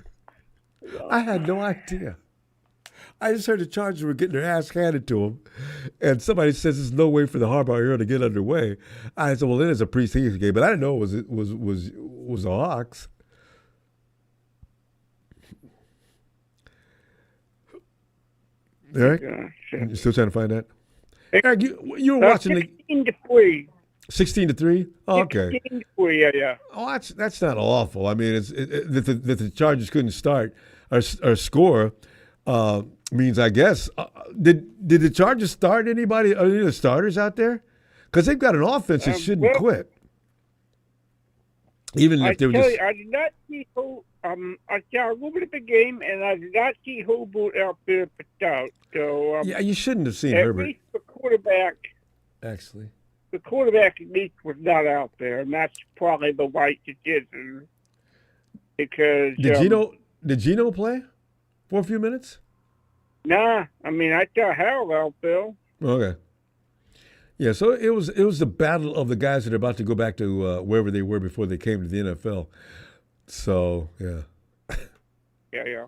I had no idea. I just heard the Chargers were getting their ass handed to them, and somebody says there's no way for the Harbaugh era to get underway. I said, well, it is a preseason game, but I didn't know it was the Hawks. Eric, you still trying to find that? Eric, you were watching 16-3. 16-3. Oh, okay. 16-3, yeah. Oh, that's not awful. I mean, that the Chargers couldn't start or score means, I guess. Did the Chargers start anybody? Are any of the starters out there? Because they've got an offense that shouldn't quit. Even if they were just. I did not see who. I saw a little bit of the game, and I did not see Hobart out there picked out. So yeah, you shouldn't have seen at Herbert. least the quarterback. Actually, the quarterback at least was not out there, and that's probably the right decision. Because did Gino play for a few minutes? Nah, I mean I saw Harold out there. Okay. Yeah, so it was the battle of the guys that are about to go back to wherever they were before they came to the NFL. So yeah. Yeah.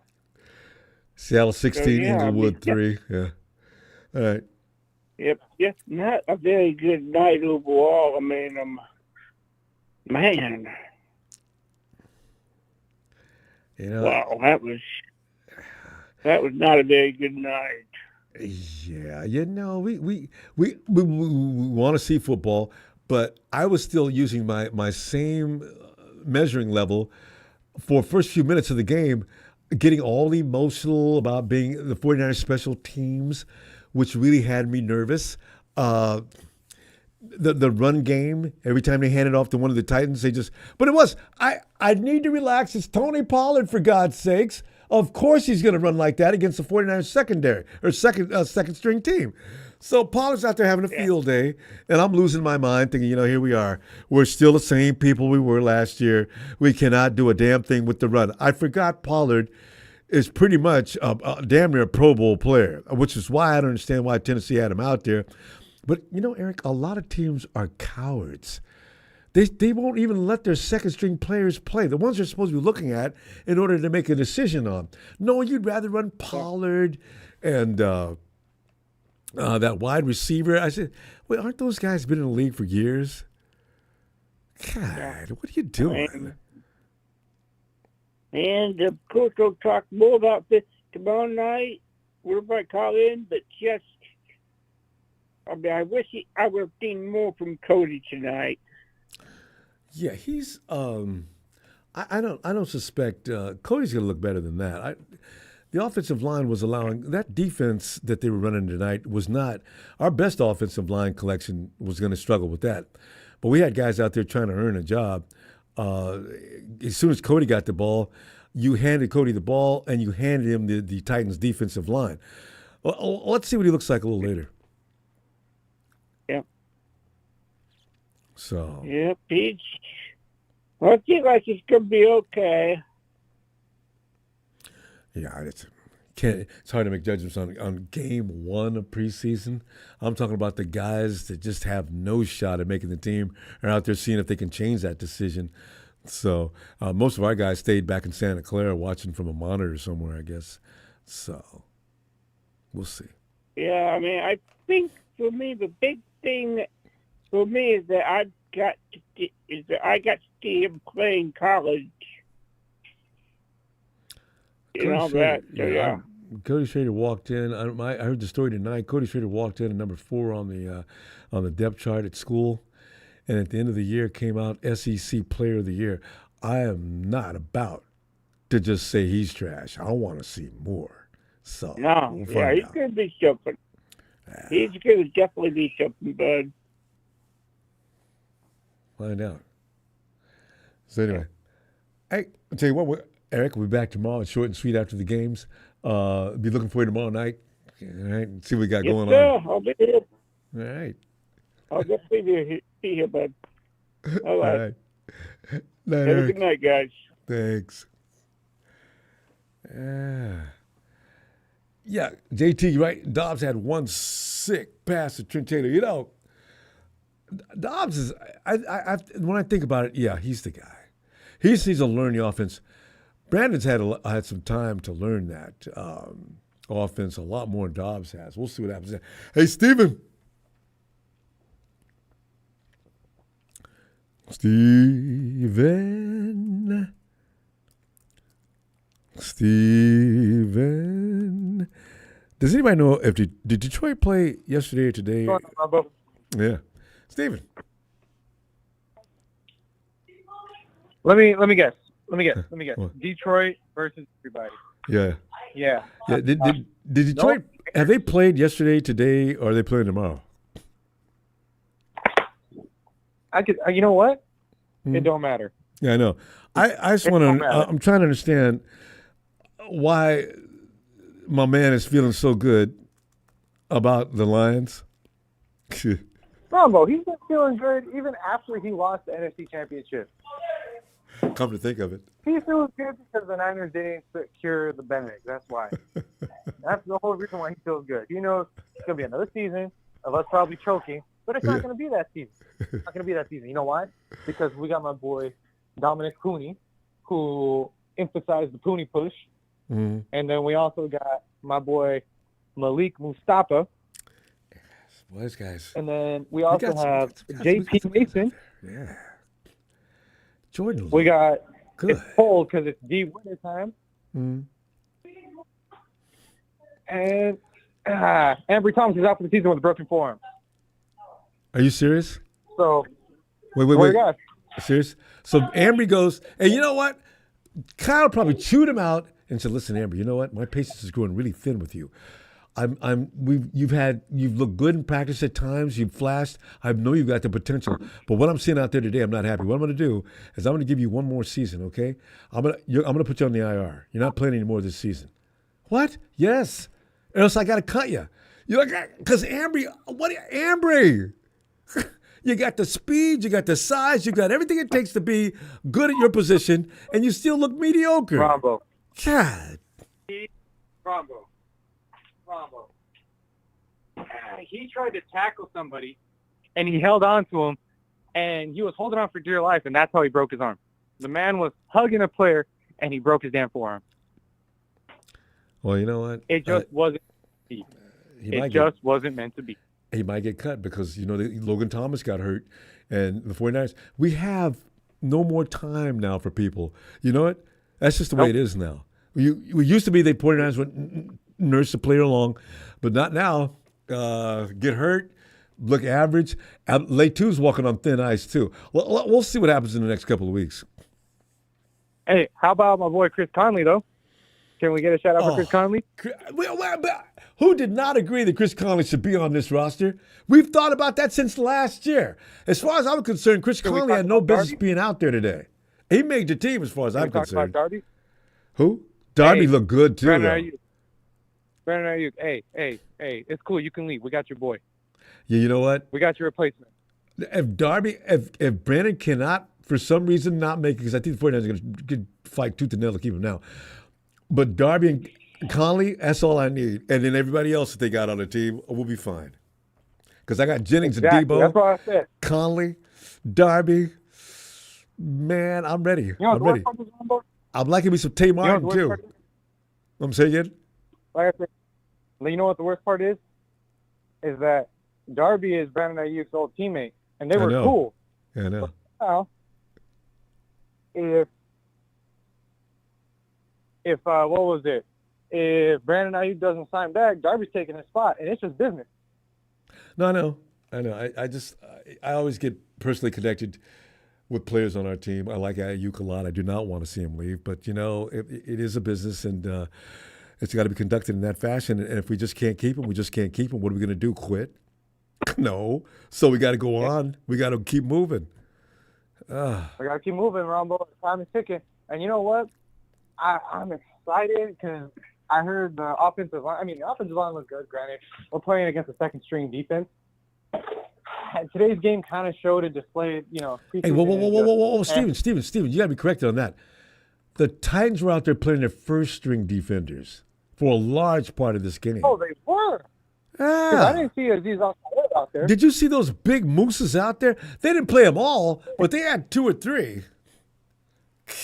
Seattle 16, Inglewood 3. Yeah. All right. Yep. Just not a very good night overall. I mean, man. You know. Wow, that was not a very good night. Yeah, we want to see football, but I was still using my same measuring level for first few minutes of the game, getting all emotional about being the 49ers special teams, which really had me nervous. The run game, every time they handed off to one of the Titans, I need to relax. It's Tony Pollard, for God's sakes. Of course he's going to run like that against the 49ers secondary or second string team. So Pollard's out there having a field day, and I'm losing my mind thinking, here we are. We're still the same people we were last year. We cannot do a damn thing with the run. I forgot Pollard is pretty much a damn near a Pro Bowl player, which is why I don't understand why Tennessee had him out there. But, Eric, a lot of teams are cowards. They won't even let their second-string players play, the ones they're supposed to be looking at in order to make a decision on. No, you'd rather run Pollard and that wide receiver. I said, wait, aren't those guys been in the league for years? God, what are you doing? And, of course, we'll talk more about this tomorrow night. We're going to call in, but I wish I would have seen more from Cody tonight. Yeah, he's. I don't suspect Cody's going to look better than that. The offensive line was allowing that defense that they were running tonight was not our best offensive line collection was going to struggle with that, but we had guys out there trying to earn a job. As soon as Cody got the ball, you handed Cody the ball and you handed him the Titans' defensive line. Well, let's see what he looks like a little later. Yeah. So. Yeah, Pete. I feel like it's going to be okay. Yeah, it's hard to make judgments on game one of preseason. I'm talking about the guys that just have no shot at making the team are out there seeing if they can change that decision. So most of our guys stayed back in Santa Clara watching from a monitor somewhere, I guess. So we'll see. Yeah, I mean, I think for me the big thing for me is that I got to see him play in college. Cody Schrader walked in. I heard the story tonight. Cody Schrader walked in at number 4 on the depth chart at school, and at the end of the year came out SEC Player of the Year. I am not about to just say he's trash. I want to see more. So he's going to be something. He's going to definitely be something, bud. Find out. So anyway, hey, I'll tell you what, Eric, we'll be back tomorrow. It's short and sweet after the games. Be looking for you tomorrow night. All right, and see what we got Yes, going sir. on. I'll be here. All right. I'll definitely be here, bud. All right. All right. Night, Have a Eric. good night, guys. Thanks. Yeah, JT, right? Dobbs had one sick pass to Trent Taylor. You know, Dobbs is, when I think about it, yeah, he's the guy. He just needs to learn the offense. Brandon's had some time to learn that offense a lot more than Dobbs has. We'll see what happens there. Hey, Steven. Steven. Does anybody know if did Detroit play yesterday or today? Yeah. Steven. Let me guess. What? Detroit versus everybody. Yeah. Yeah. Yeah. Did Detroit have they played yesterday, today, or are they playing tomorrow? I could. You know what? It don't matter. Yeah, I know. I just want to. I'm trying to understand why my man is feeling so good about the Lions. Ronbo, he's been feeling good even after he lost the NFC Championship. Come to think of it. He feels good because the Niners didn't secure the Benedict. That's why. That's the whole reason why he feels good. He knows it's going to be another season of us probably choking, but it's not going to be that season. It's not going to be that season. You know why? Because we got my boy Dominic Pooney, who emphasized the Pooney push. Mm-hmm. And then we also got my boy Malik Mustafa. Boys, guys. And then we also have we J.P. Mason. Yeah. Jordan. We got Good. it's cold because it's deep winter time. Mm-hmm. And Ambry Thomas is out for the season with a broken forearm. Are you serious? So Wait. Serious? So Ambry goes, and you know what? Kyle probably chewed him out and said, "Listen, Ambry, you know what? My patience is growing really thin with you. You've looked good in practice at times. You've flashed. I know you've got the potential. But what I'm seeing out there today, I'm not happy. What I'm going to do is I'm going to give you one more season, okay? I'm going to put you on the IR. You're not playing anymore this season. What? Yes. Or else I got to cut you. You're like, because Ambry, Ambry? You got the speed, you got the size, you got everything it takes to be good at your position, and you still look mediocre. Ronbo. God. Ronbo. He tried to tackle somebody, and he held on to him, and he was holding on for dear life, and that's how he broke his arm. The man was hugging a player, and he broke his damn forearm. Well, you know what? It just wasn't meant to be. Wasn't meant to be. He might get cut because, Logan Thomas got hurt, and the 49ers. We have no more time now for people. You know what? That's just the way it is now. We used to be the 49ers would nurse the player along, but not now. Get hurt, look average. Late two's walking on thin ice too. Well, we'll see what happens in the next couple of weeks. Hey, how about my boy Chris Conley, though? Can we get a shout-out for Chris Conley? Who did not agree that Chris Conley should be on this roster? We've thought about that since last year. As far as I'm concerned, Chris Conley had no business being out there today. He made the team as far as I'm concerned. Talk about Darby? Who? Darby looked good, too, Brandon Ayuk. Hey, it's cool. You can leave. We got your boy. Yeah, you know what? We got your replacement. If Brandon cannot, for some reason, not make it, because I think the 49ers are going to fight tooth and nail to keep him now. But Darby and Conley, that's all I need. And then everybody else that they got on the team will be fine. Because I got Jennings and Debo. That's what I said. Conley, Darby. Man, I'm ready. I'm ready. I'm liking me some Tay Martin, too. I'm saying it. Like I said, you know what the worst part is? Is that Darby is Brandon Ayuk's old teammate, and they were cool. Yeah, I know. But now, if what was it? If Brandon Ayuk doesn't sign back, Darby's taking his spot, and it's just business. No, I know. I always get personally connected with players on our team. I like Ayuk a lot. I do not want to see him leave, but it is a business, and It's got to be conducted in that fashion. And if we just can't keep him, we just can't keep him. What are we going to do? Quit? No. So we got to go on. We got to keep moving. We got to keep moving, Ronbo. Time is ticking. And you know what? I'm excited because I heard the offensive line. I mean, the offensive line was good, granted. We're playing against a second-string defense. And today's game kind of showed and displayed, Hey, whoa. Steven, you got to be corrected on that. The Titans were out there playing their first-string defenders for a large part of this game. Oh, they were. I didn't see Aziz out there. Did you see those big mooses out there? They didn't play them all, but they had 2 or 3.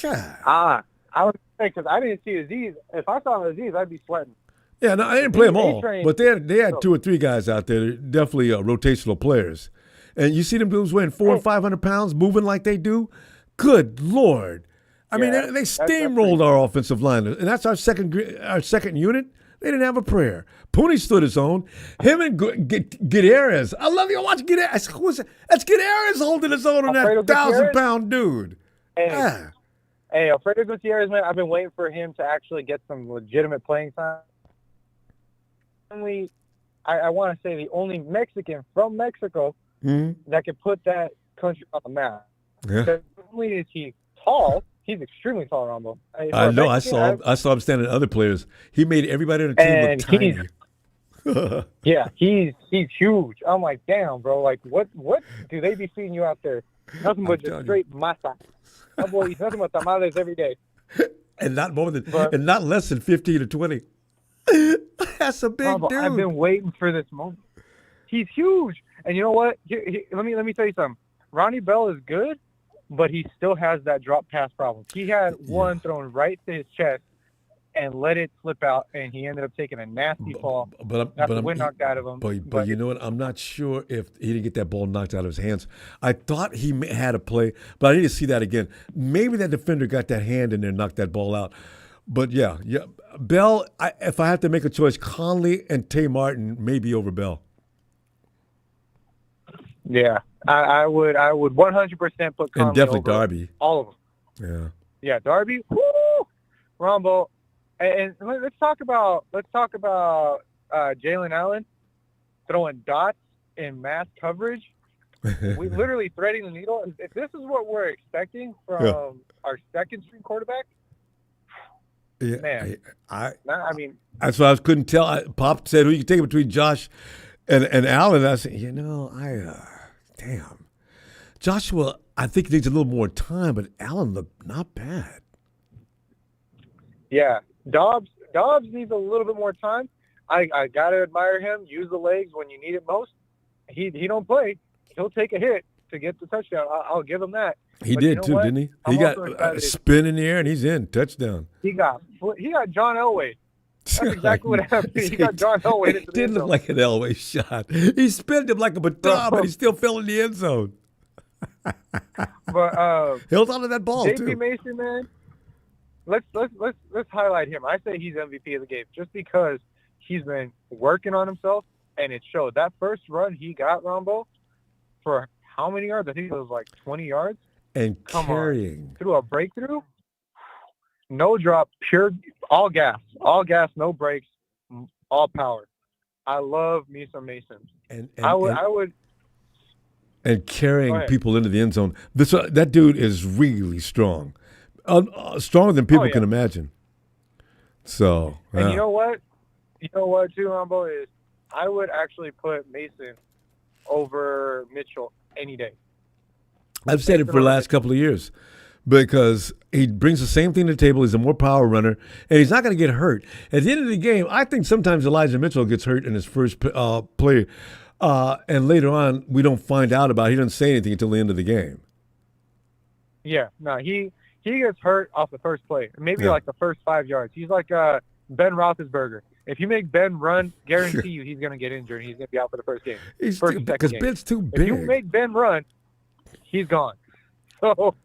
God. I was saying because I didn't see Aziz. If I saw Aziz, I'd be sweating. Yeah, no, I didn't play them all, but they had 2 or 3 guys out there, definitely rotational players. And you see them dudes weighing 400 and 500 pounds, moving like they do. Good Lord! I mean, they steamrolled our offensive line, and that's our second unit. They didn't have a prayer. Pooney stood his own. Him and Gutierrez. I love you. Watch Gutierrez. I said, who is that? That's Gutierrez holding his own on that 1,000-pound dude. Hey, Alfredo Gutierrez, man, I've been waiting for him to actually get some legitimate playing time. I want to say the only Mexican from Mexico that can put that country on the map. Yeah. Not only is he tall, he's extremely tall, Ronbo. I know. I saw him standing other players. He made everybody on the team look tiny. Yeah, he's huge. I'm like, damn, bro. Like, what do they be feeding you out there? Nothing but just straight masa. That boy eats nothing but tamales every day. And not less than 15 or 20. That's a big dude. I've been waiting for this moment. He's huge. And you know what? Let me tell you something. Ronnie Bell is good, but he still has that drop pass problem. He had one thrown right to his chest and let it slip out, and he ended up taking a nasty fall. Got the wind knocked out of him. But you know what? I'm not sure if he didn't get that ball knocked out of his hands. I thought he had a play, but I need to see that again. Maybe that defender got that hand in there and knocked that ball out. But, yeah. Bell, if I have to make a choice, Conley and Tay Martin may be over Bell. Yeah, I would 100% put Conley and definitely over Darby. All of them. Yeah, Darby. Woo! Ronbo. And let's talk about Jalen Allen throwing dots in mass coverage. We literally threading the needle. If this is what we're expecting from our second string quarterback, man, I mean, that's what I couldn't tell. Pop said who you can take between Josh and Allen. I said, damn, Joshua. I think needs a little more time, but Allen looked not bad. Yeah. Dobbs needs a little bit more time. I gotta admire him. Use the legs when you need it most. He don't play. He'll take a hit to get the touchdown. I'll give him that. He did too, didn't he? He got a spin in the air and he's in. Touchdown. He got John Elway. That's exactly what happened. He got John Elway. It did look like an Elway shot. He spinned him like a baton, but he still fell in the end zone. But held on to that ball JP too. Mason, man. Let's highlight him. I say he's MVP of the game just because he's been working on himself, and it showed. That first run he got, Ronbo, for how many yards? I think it was like 20 yards. And carrying. Through a breakthrough, no drop, pure, all gas, no brakes, all power. I love me some Mason. And I would. And carrying people into the end zone. That dude is really strong. Stronger than people can imagine. So, and you know what? You know what, too, Ronbo, is I would actually put Mason over Mitchell any day. I've said it for the last couple of years because he brings the same thing to the table. He's a more power runner, and he's not going to get hurt. At the end of the game, I think sometimes Elijah Mitchell gets hurt in his first play, and later on we don't find out about it. He doesn't say anything until the end of the game. Yeah, no, he gets hurt off the first play, maybe like the first 5 yards. He's like Ben Roethlisberger. If you make Ben run, guarantee you he's going to get injured and he's going to be out for the first game. Because Ben's too big. If you make Ben run, he's gone. So,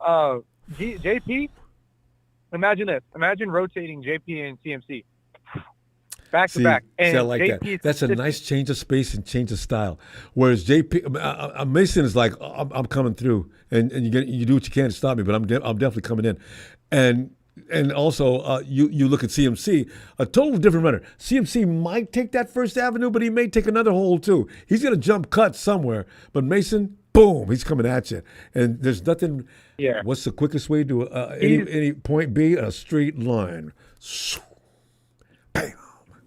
JP, imagine this. Imagine rotating JP and CMC back to back. And I like that. That's a nice change of space and change of style. Whereas JP, Mason is like, I'm coming through, and you do what you can to stop me, but I'm definitely coming in. And And also, you look at CMC, a totally different runner. CMC might take that First Avenue, but he may take another hole too. He's going to jump cut somewhere. But Mason, boom, he's coming at you. And there's nothing. Yeah. What's the quickest way to any point B? A straight line. Bam.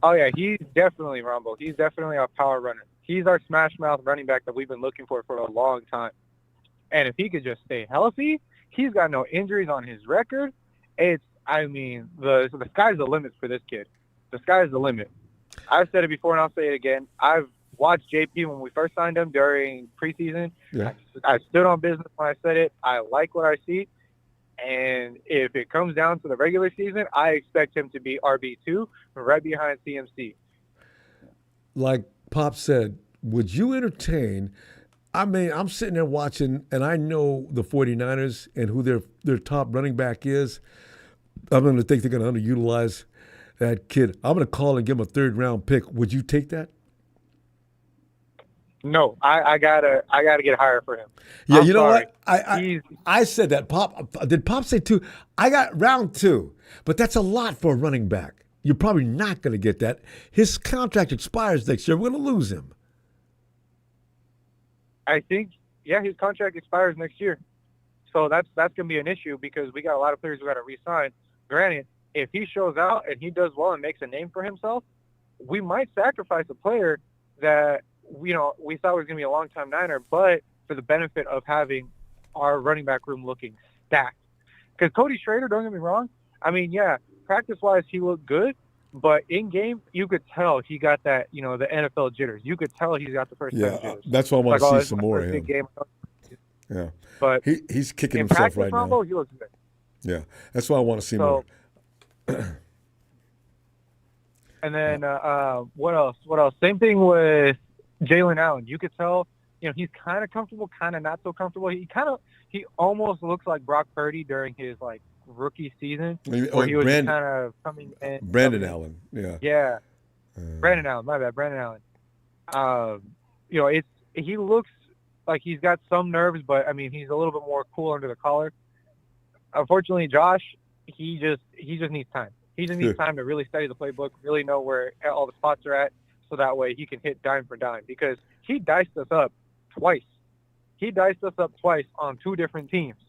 Oh, yeah, he's definitely Ronbo. He's definitely our power runner. He's our smash mouth running back that we've been looking for a long time. And if he could just stay healthy, he's got no injuries on his record. The sky's the limit for this kid. The sky's the limit. I've said it before and I'll say it again. I've watched JP when we first signed him during preseason. Yeah. I stood on business when I said it. I like what I see. And if it comes down to the regular season, I expect him to be RB2 right behind CMC. Like Pop said, would you entertain? I mean, I'm sitting there watching, and I know the 49ers and who their top running back is. I'm going to think they're going to underutilize that kid. I'm going to call and give him a third-round pick. Would you take that? No, I gotta get higher for him. Yeah, you know what? I said that. Pop did Pop say 2? I got round 2, but that's a lot for a running back. You're probably not going to get that. His contract expires next year. We're going to lose him. I think, yeah, his contract expires next year. So that's going to be an issue because we got a lot of players who got to re-sign. Granted, if he shows out and he does well and makes a name for himself, we might sacrifice a player that, we thought was going to be a long-time Niner, but for the benefit of having our running back room looking stacked. Because Cody Schrader, don't get me wrong, I mean, yeah, practice-wise he looked good, but in-game you could tell he got that, the NFL jitters. You could tell he's got the first-time jitters. That's why I want to see some more of him. Game. Yeah, but he's kicking in himself practice, right Ronbo, now. He looks good. Yeah, that's why I want to see more. And then what else? Same thing with Jalen Allen. You could tell, he's kind of comfortable, kind of not so comfortable. He almost looks like Brock Purdy during his rookie season, where he was kind of coming in. Brandon Allen, yeah. Yeah, Brandon Allen. My bad, Brandon Allen. He looks like he's got some nerves, but I mean he's a little bit more cool under the collar. Unfortunately, Josh, he just needs time. He just needs time to really study the playbook, really know where all the spots are at, so that way he can hit dime for dime. Because he diced us up twice. He diced us up twice on 2 different teams.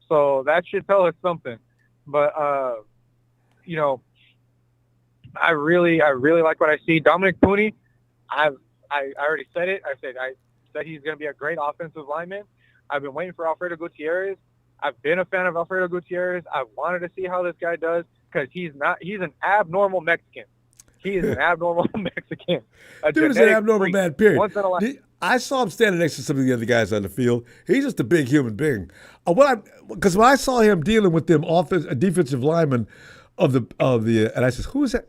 So that should tell us something. But, I really like what I see. Dominic Pooney, I already said it. I said he's going to be a great offensive lineman. I've been waiting for Alfredo Gutierrez. I've been a fan of Alfredo Gutierrez. I wanted to see how this guy does because he's an abnormal Mexican. He is an abnormal Mexican. Dude is an abnormal freak. man, period. Once in a lifetime. I saw him standing next to some of the other guys on the field. He's just a big human being. Because when I saw him dealing with them defensive linemen of the, and I said, who is that?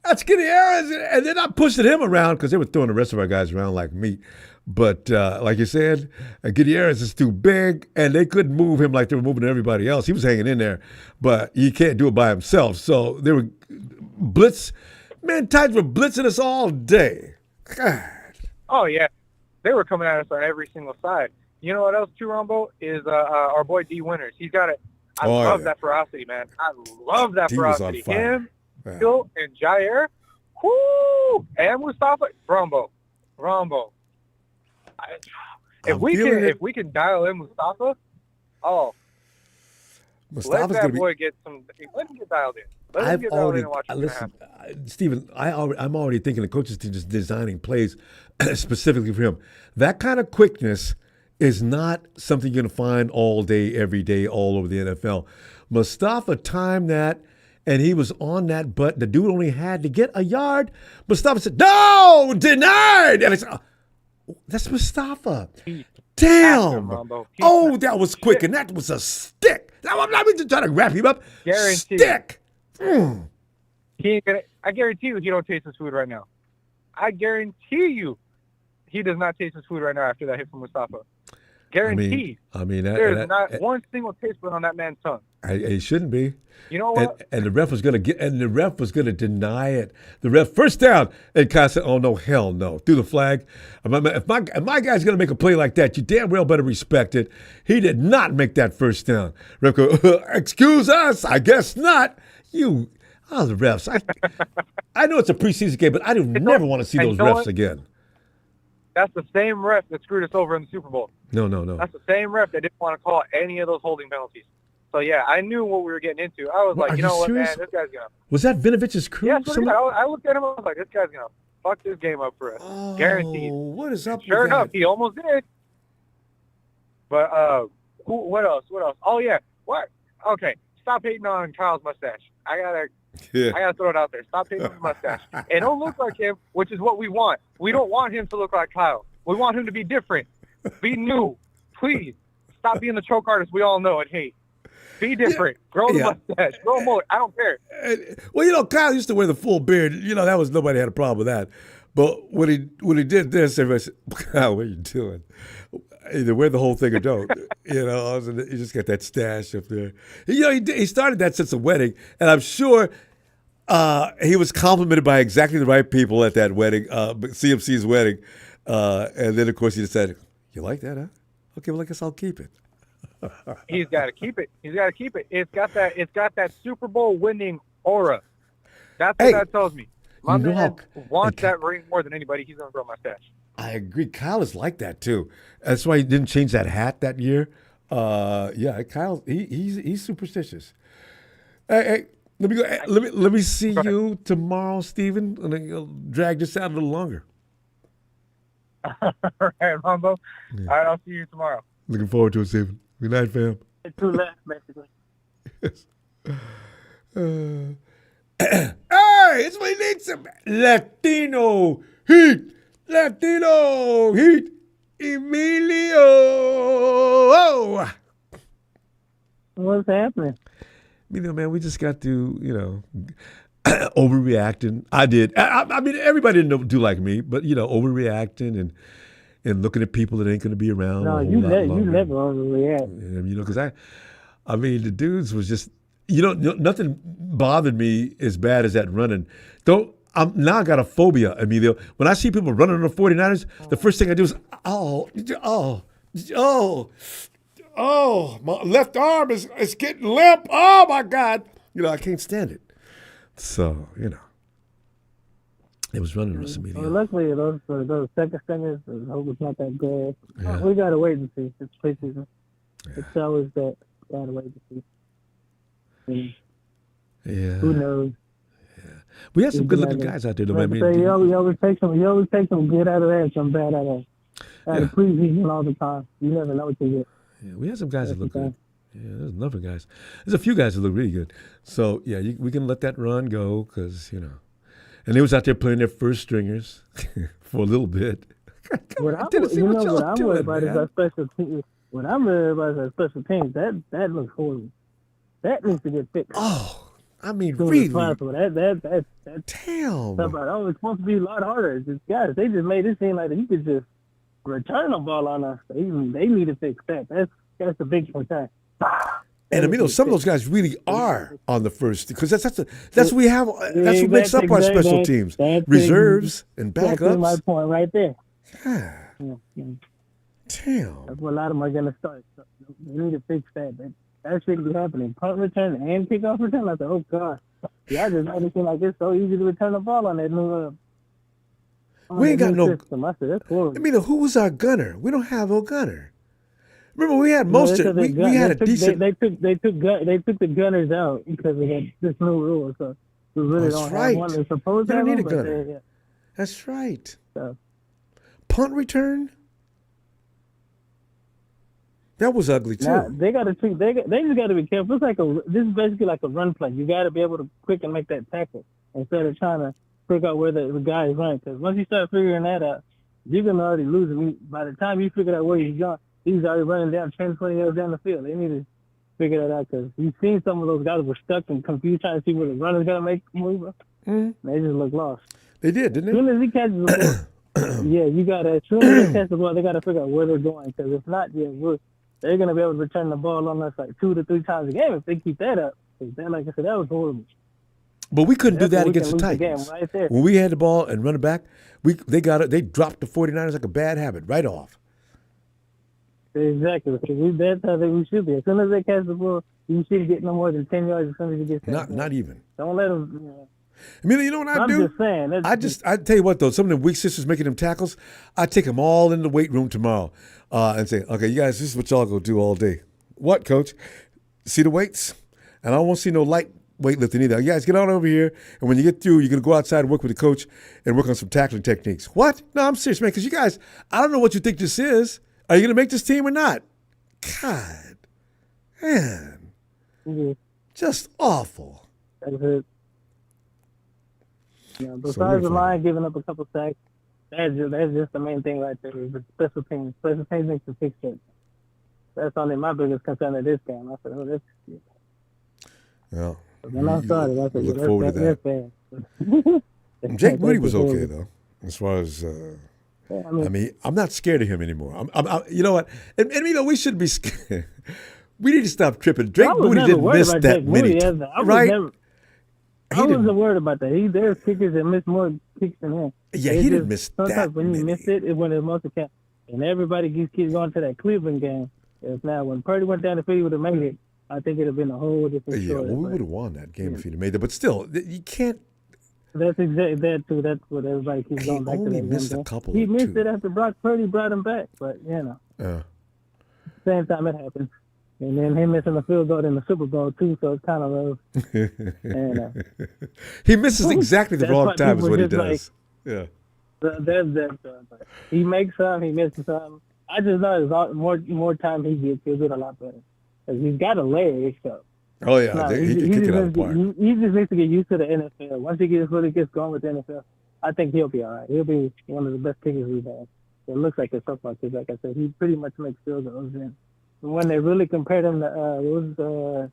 That's Gutierrez. And they're not pushing him around because they were throwing the rest of our guys around like meat. But like you said, Gutierrez is too big, and they couldn't move him like they were moving everybody else. He was hanging in there, but he can't do it by himself. So they were blitz. Man, Titans were blitzing us all day. God. Oh, yeah. They were coming at us on every single side. You know what else, too, Ronbo, is our boy D. Winters. He's got it. I love that ferocity, man. I love that ferocity. Him, Phil, and Jair. Whoo! And Mustafa. Ronbo. If we can dial in Mustafa, let that boy get some. Let him get dialed in. Let him get dialed in and watch what's going to happen. Stephen, I'm already thinking the coaches team just designing plays specifically for him. That kind of quickness is not something you're going to find all day, every day, all over the NFL. Mustafa timed that, and he was on that button. The dude only had to get a yard. Mustafa said, "No, denied." And I said, that's Mustafa. Damn. Oh, that was quick, and that was a stick. I'm not even trying to wrap him up. Guaranteed. Stick. I guarantee you he don't taste his food right now. I guarantee you he does not taste his food right now after that hit from Mustafa. Guaranteed. I mean there's not one single taste bud on that man's tongue. He shouldn't be. You know what? And the ref was going to deny it. The ref, first down, and Kyle said, "Oh no, hell no!" Threw the flag. If my guy's going to make a play like that, you damn well better respect it. He did not make that first down. Ref go, excuse us, I guess not. The refs. I know it's a preseason game, but I never want to see those refs again. That's the same ref that screwed us over in the Super Bowl. No. That's the same ref that didn't want to call any of those holding penalties. So, yeah, I knew what we were getting into. I was like, you know what, man, this guy's going to. Was that Vinovich's crew? Yeah, I looked at him, I was like, this guy's going to fuck this game up for us. Guaranteed. What is up with Sure that? enough, he almost did. But, what else? Oh, yeah. What? Okay, stop hating on Kyle's mustache. I gotta throw it out there. Stop hating on his mustache. And don't look like him, which is what we want. We don't want him to look like Kyle. We want him to be different. Be new. Please. Stop being the choke artist we all know and hate. Be different. Grow the mustache. Grow a mullet. I don't care. Well, Kyle used to wear the full beard. That was nobody had a problem with that. But when he did this, everybody said, Kyle, what are you doing? Either wear the whole thing or don't. You just got that stash up there. He started that since the wedding, and I'm sure he was complimented by exactly the right people at that wedding, CMC's wedding. And then, of course, he decided, you like that, huh? Okay, well, I guess I'll keep it. He's got to keep it. It's got that Super Bowl winning aura. That's what that tells me. My man wants that ring more than anybody. He's going to grow a mustache. I agree. Kyle is like that too. That's why he didn't change that hat that year. Kyle, he's superstitious. Hey, let me go. Let me see you tomorrow, Steven. And then you'll drag this out a little longer. All right, Ronbo. Yeah. All right, I'll see you tomorrow. Looking forward to it, Steven. Good night, fam. Two left, basically. Yes. Hey, it's we need some Latino heat. Emilio. What's happening? Man, we just got to, overreacting. I did. I mean, everybody didn't do like me, but, overreacting and looking at people that ain't going to be around. No, you never overreact. Because the dudes was just, nothing bothered me as bad as that running. Now I got a phobia, Emilio. When I see people running on the 49ers, the first thing I do is, my left arm is getting limp. Oh, my God. I can't stand it. So, it was running on us, Emilio. Well, luckily, those second stringers, I hope it's not that good. Yeah. We got to wait and see. It's preseason. Yeah. It's always that. We got to wait and see. Yeah. Who knows? We had some good-looking guys out there, though. You always take some good out of that, some bad out of the preseason all the time. You never know what you get. Yeah, we had some guys that look good. Yeah, there's enough of guys. There's a few guys that look really good. So, we can let that run go because, And they was out there playing their first stringers for a little bit. What I'm worried about is our special teams. What I'm worried about is our special teams. That looks horrible. That needs to get fixed. Oh. Really? That damn. It's supposed to be a lot harder. Guys, they just made it seem like you could just return the ball on us. They need to fix that. That's a big concern. And some of those guys really are on the first because that's what we have. That's what makes up our special teams, reserves and backups. That's my point right there. Yeah. Damn. That's what a lot of them are going to start. So we need to fix that. That shouldn't be happening. Punt return and kickoff return. I said, oh, God. I just made it seem like it's so easy to return the ball on that new we ain't got no system. I said, that's horrible. Who was our gunner? We don't have a gunner. Remember, we had most of we had a decent. They took the gunners out because of this new rule. So we really don't have one. They're supposed to have need a gunner. That's right. So. Punt return. That was ugly too. Now, they just got to be careful. This is basically like a run play. You got to be able to quick and make that tackle instead of trying to figure out where the guy is running. Because once you start figuring that out, you're gonna already lose him. By the time you figure out where he's going, he's already running down 10, 20 yards down the field. They need to figure that out because you've seen some of those guys were stuck and confused trying to see where the runner's gonna make the move. They just look lost. They did, didn't they? As soon as he catches the ball, you got to. As soon as they catch the ball, they got to figure out where they're going. Because if not, they're going to be able to return the ball on us like 2 to 3 times a game if they keep that up. That, like I said, that was horrible. But we couldn't do That's that when we against the can lose the Titans. game right there. When we had the ball and run it back, they got it. They dropped the 49ers like a bad habit right off. Exactly. That's how we should be. As soon as they catch the ball, you should get no more than 10 yards as soon as you get that ball. Not even. Don't let them. You know. I mean, you know what I do? I'm just saying. I tell you what though, some of the weak sisters making them tackles, I take them all in the weight room tomorrow and say, okay, you guys, this is what y'all go do all day. What, coach? See the weights? And I won't see no light weightlifting either. You guys get on over here, and when you get through, you're gonna go outside and work with the coach and work on some tackling techniques. What? No, I'm serious, man. Because you guys, I don't know what you think this is. Are you gonna make this team or not? God, man, just awful. That's it. Yeah, besides the line giving up a couple sacks, that's just the main thing right there. The special teams. Special teams needs to fix it. That's only my biggest concern of this game. I said, that's well, when I started, I said, look forward to that. Jake Moody was okay though, as far as. I mean, I'm not scared of him anymore. You know what? And you know, we shouldn't be scared. We need to stop tripping. Drake Moody didn't miss that many. Right? I wasn't worried about that. There's kickers that miss more kicks than him. Yeah, he didn't miss that many. Sometimes when you miss it when it's most account. And everybody keeps going to that Cleveland game. Now, when Purdy went down the field, he would have made it. I think it would have been a whole different story. Yeah, well, we would have won that game if he'd have made it. But still, you can't. That's exactly that too. That's what everybody keeps going back to. He missed a couple. He missed it after Brock Purdy brought him back, but you know, same time it happened, and then him missing the field goal in the Super Bowl too. So it's kind of rough. And, he misses exactly the wrong time is what he does. Like, he makes some, he misses some. I just know as more time he gets, he'll get a lot better. Cause he's got a leg, so. Oh yeah, he can kick it out of the park. He just needs to get used to the NFL. Once he really gets going with the NFL, I think he'll be all right. He'll be one of the best kickers we've had. It looks like it's so far, because like I said, he pretty much makes field goals. And when they really compared him to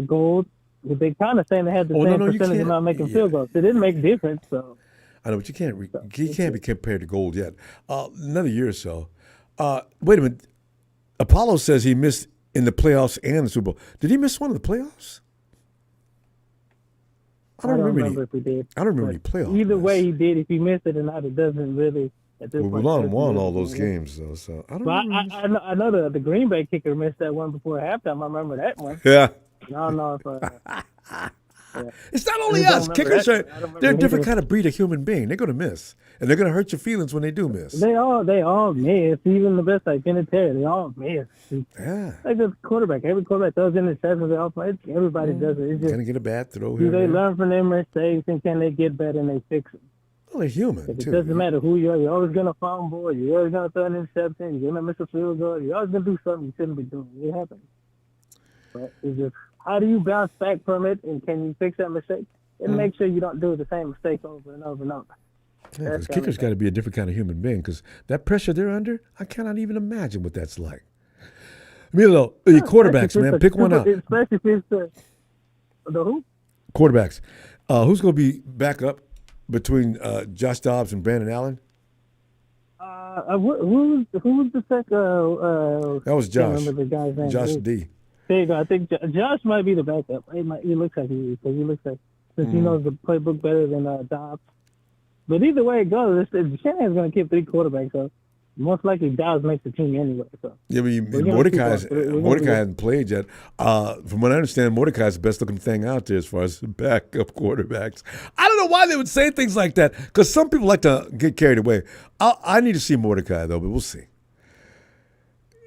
Gold, they kind of saying they had the same percentage of not making field goals. It didn't make a difference. So I know, but you can't. He can't be compared to Gold yet. Another year or so. Wait a minute. Apollo says he missed in the playoffs and the Super Bowl. Did he miss one of the playoffs? I don't remember if he did. I don't remember any playoffs. Either way, he did. If he missed it or not, it doesn't really. At this point, we won all those games, though. So I don't. But I know the Green Bay kicker missed that one before halftime. I remember that one. Yeah. I don't know if. Yeah. It's not only us. Kickers they're a different kind of breed of human being. They're going to miss. And they're going to hurt your feelings when they do miss. They all miss. Even the best, like Vinatieri, they all miss. Yeah. Like the quarterback. Every quarterback throws interceptions. They all play. Everybody does it. It's just, going to get a bad throw do here. they learn from their mistakes, and can they get better and they fix it? Well, they're human, too. It doesn't matter who you are. You're always going to fumble. You're always going to throw an interception. You're going to miss a field goal. You're always going to do something you shouldn't be doing. It happens. But it's just, how do you bounce back from it, and can you fix that mistake? And make sure you don't do the same mistake over and over and over. Yeah, because kickers got to be a different kind of human being, because that pressure they're under, I cannot even imagine what that's like. I mean, though, your quarterbacks, man, pick one out. Especially if it's the who? Quarterbacks. Who's going to be back up between Josh Dobbs and Brandon Allen? Who was the second? That was Josh. I remember the guy's name. Josh D. There you go. I think Josh might be the backup. He looks like he is, because he looks like, since he knows the playbook better than Dobbs. But either way it goes, Shanahan's going to keep 3 quarterbacks, so most likely Dobbs makes the team anyway. So. Yeah, but Mordecai hasn't played yet. From what I understand, Mordecai's the best-looking thing out there as far as backup quarterbacks. I don't know why they would say things like that, because some people like to get carried away. I need to see Mordecai, though, but we'll see.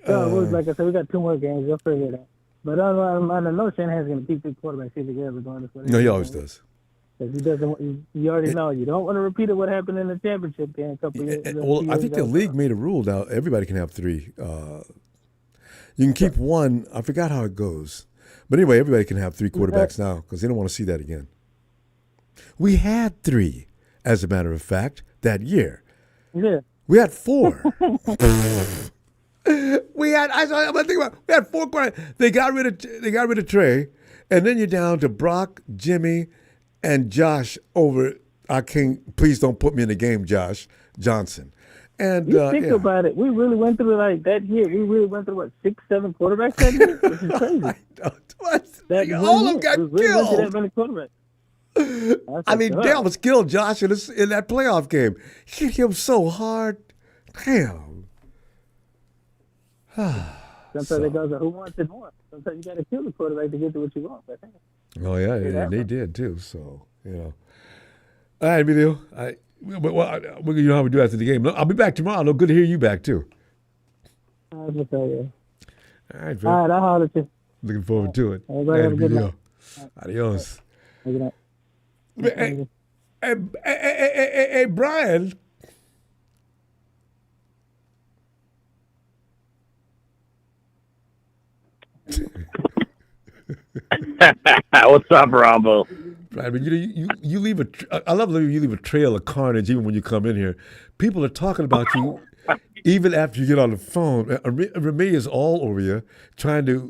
Like I said, we got 2 more games. We'll figure it out. But I know Shanahan's going to keep 3 quarterbacks together regardless. No, he always does. Because he doesn't. You already know. You don't want to repeat what happened in the championship game a couple years ago. Well, I think the league made a rule now. Everybody can have 3. You can keep 1. I forgot how it goes. But anyway, everybody can have 3 quarterbacks now, because they don't want to see that again. We had 3, as a matter of fact, that year. Yeah. We had 4. We had 4 quarterbacks. They got rid of Trey, and then you're down to Brock, Jimmy, and Josh over. Please don't put me in the game, Josh Johnson. And You think about it. We really went through like that year. We really went through 6, 7 quarterbacks that year. This is crazy. All of them got we really went through that killed. many quarterbacks. I mean, Dale was killed Josh in that playoff game. Hit him so hard. Damn. Sometimes it goes, who wants it more? Sometimes you got to kill the quarterback to get to what you want. But, Oh yeah, and they did too. So All right, Emilio. Well, you know how we do after the game. I'll be back tomorrow. No, good to hear you back too. I was gonna say, yeah. All right, All right, I'll holler at you. Looking forward to it. Everybody have a good night. Adios. Good night. Hey, Brian. What's up, Ronbo? Right, but you leave I love that you leave a trail of carnage even when you come in here. People are talking about you even after you get on the phone. Remy is all over you, trying to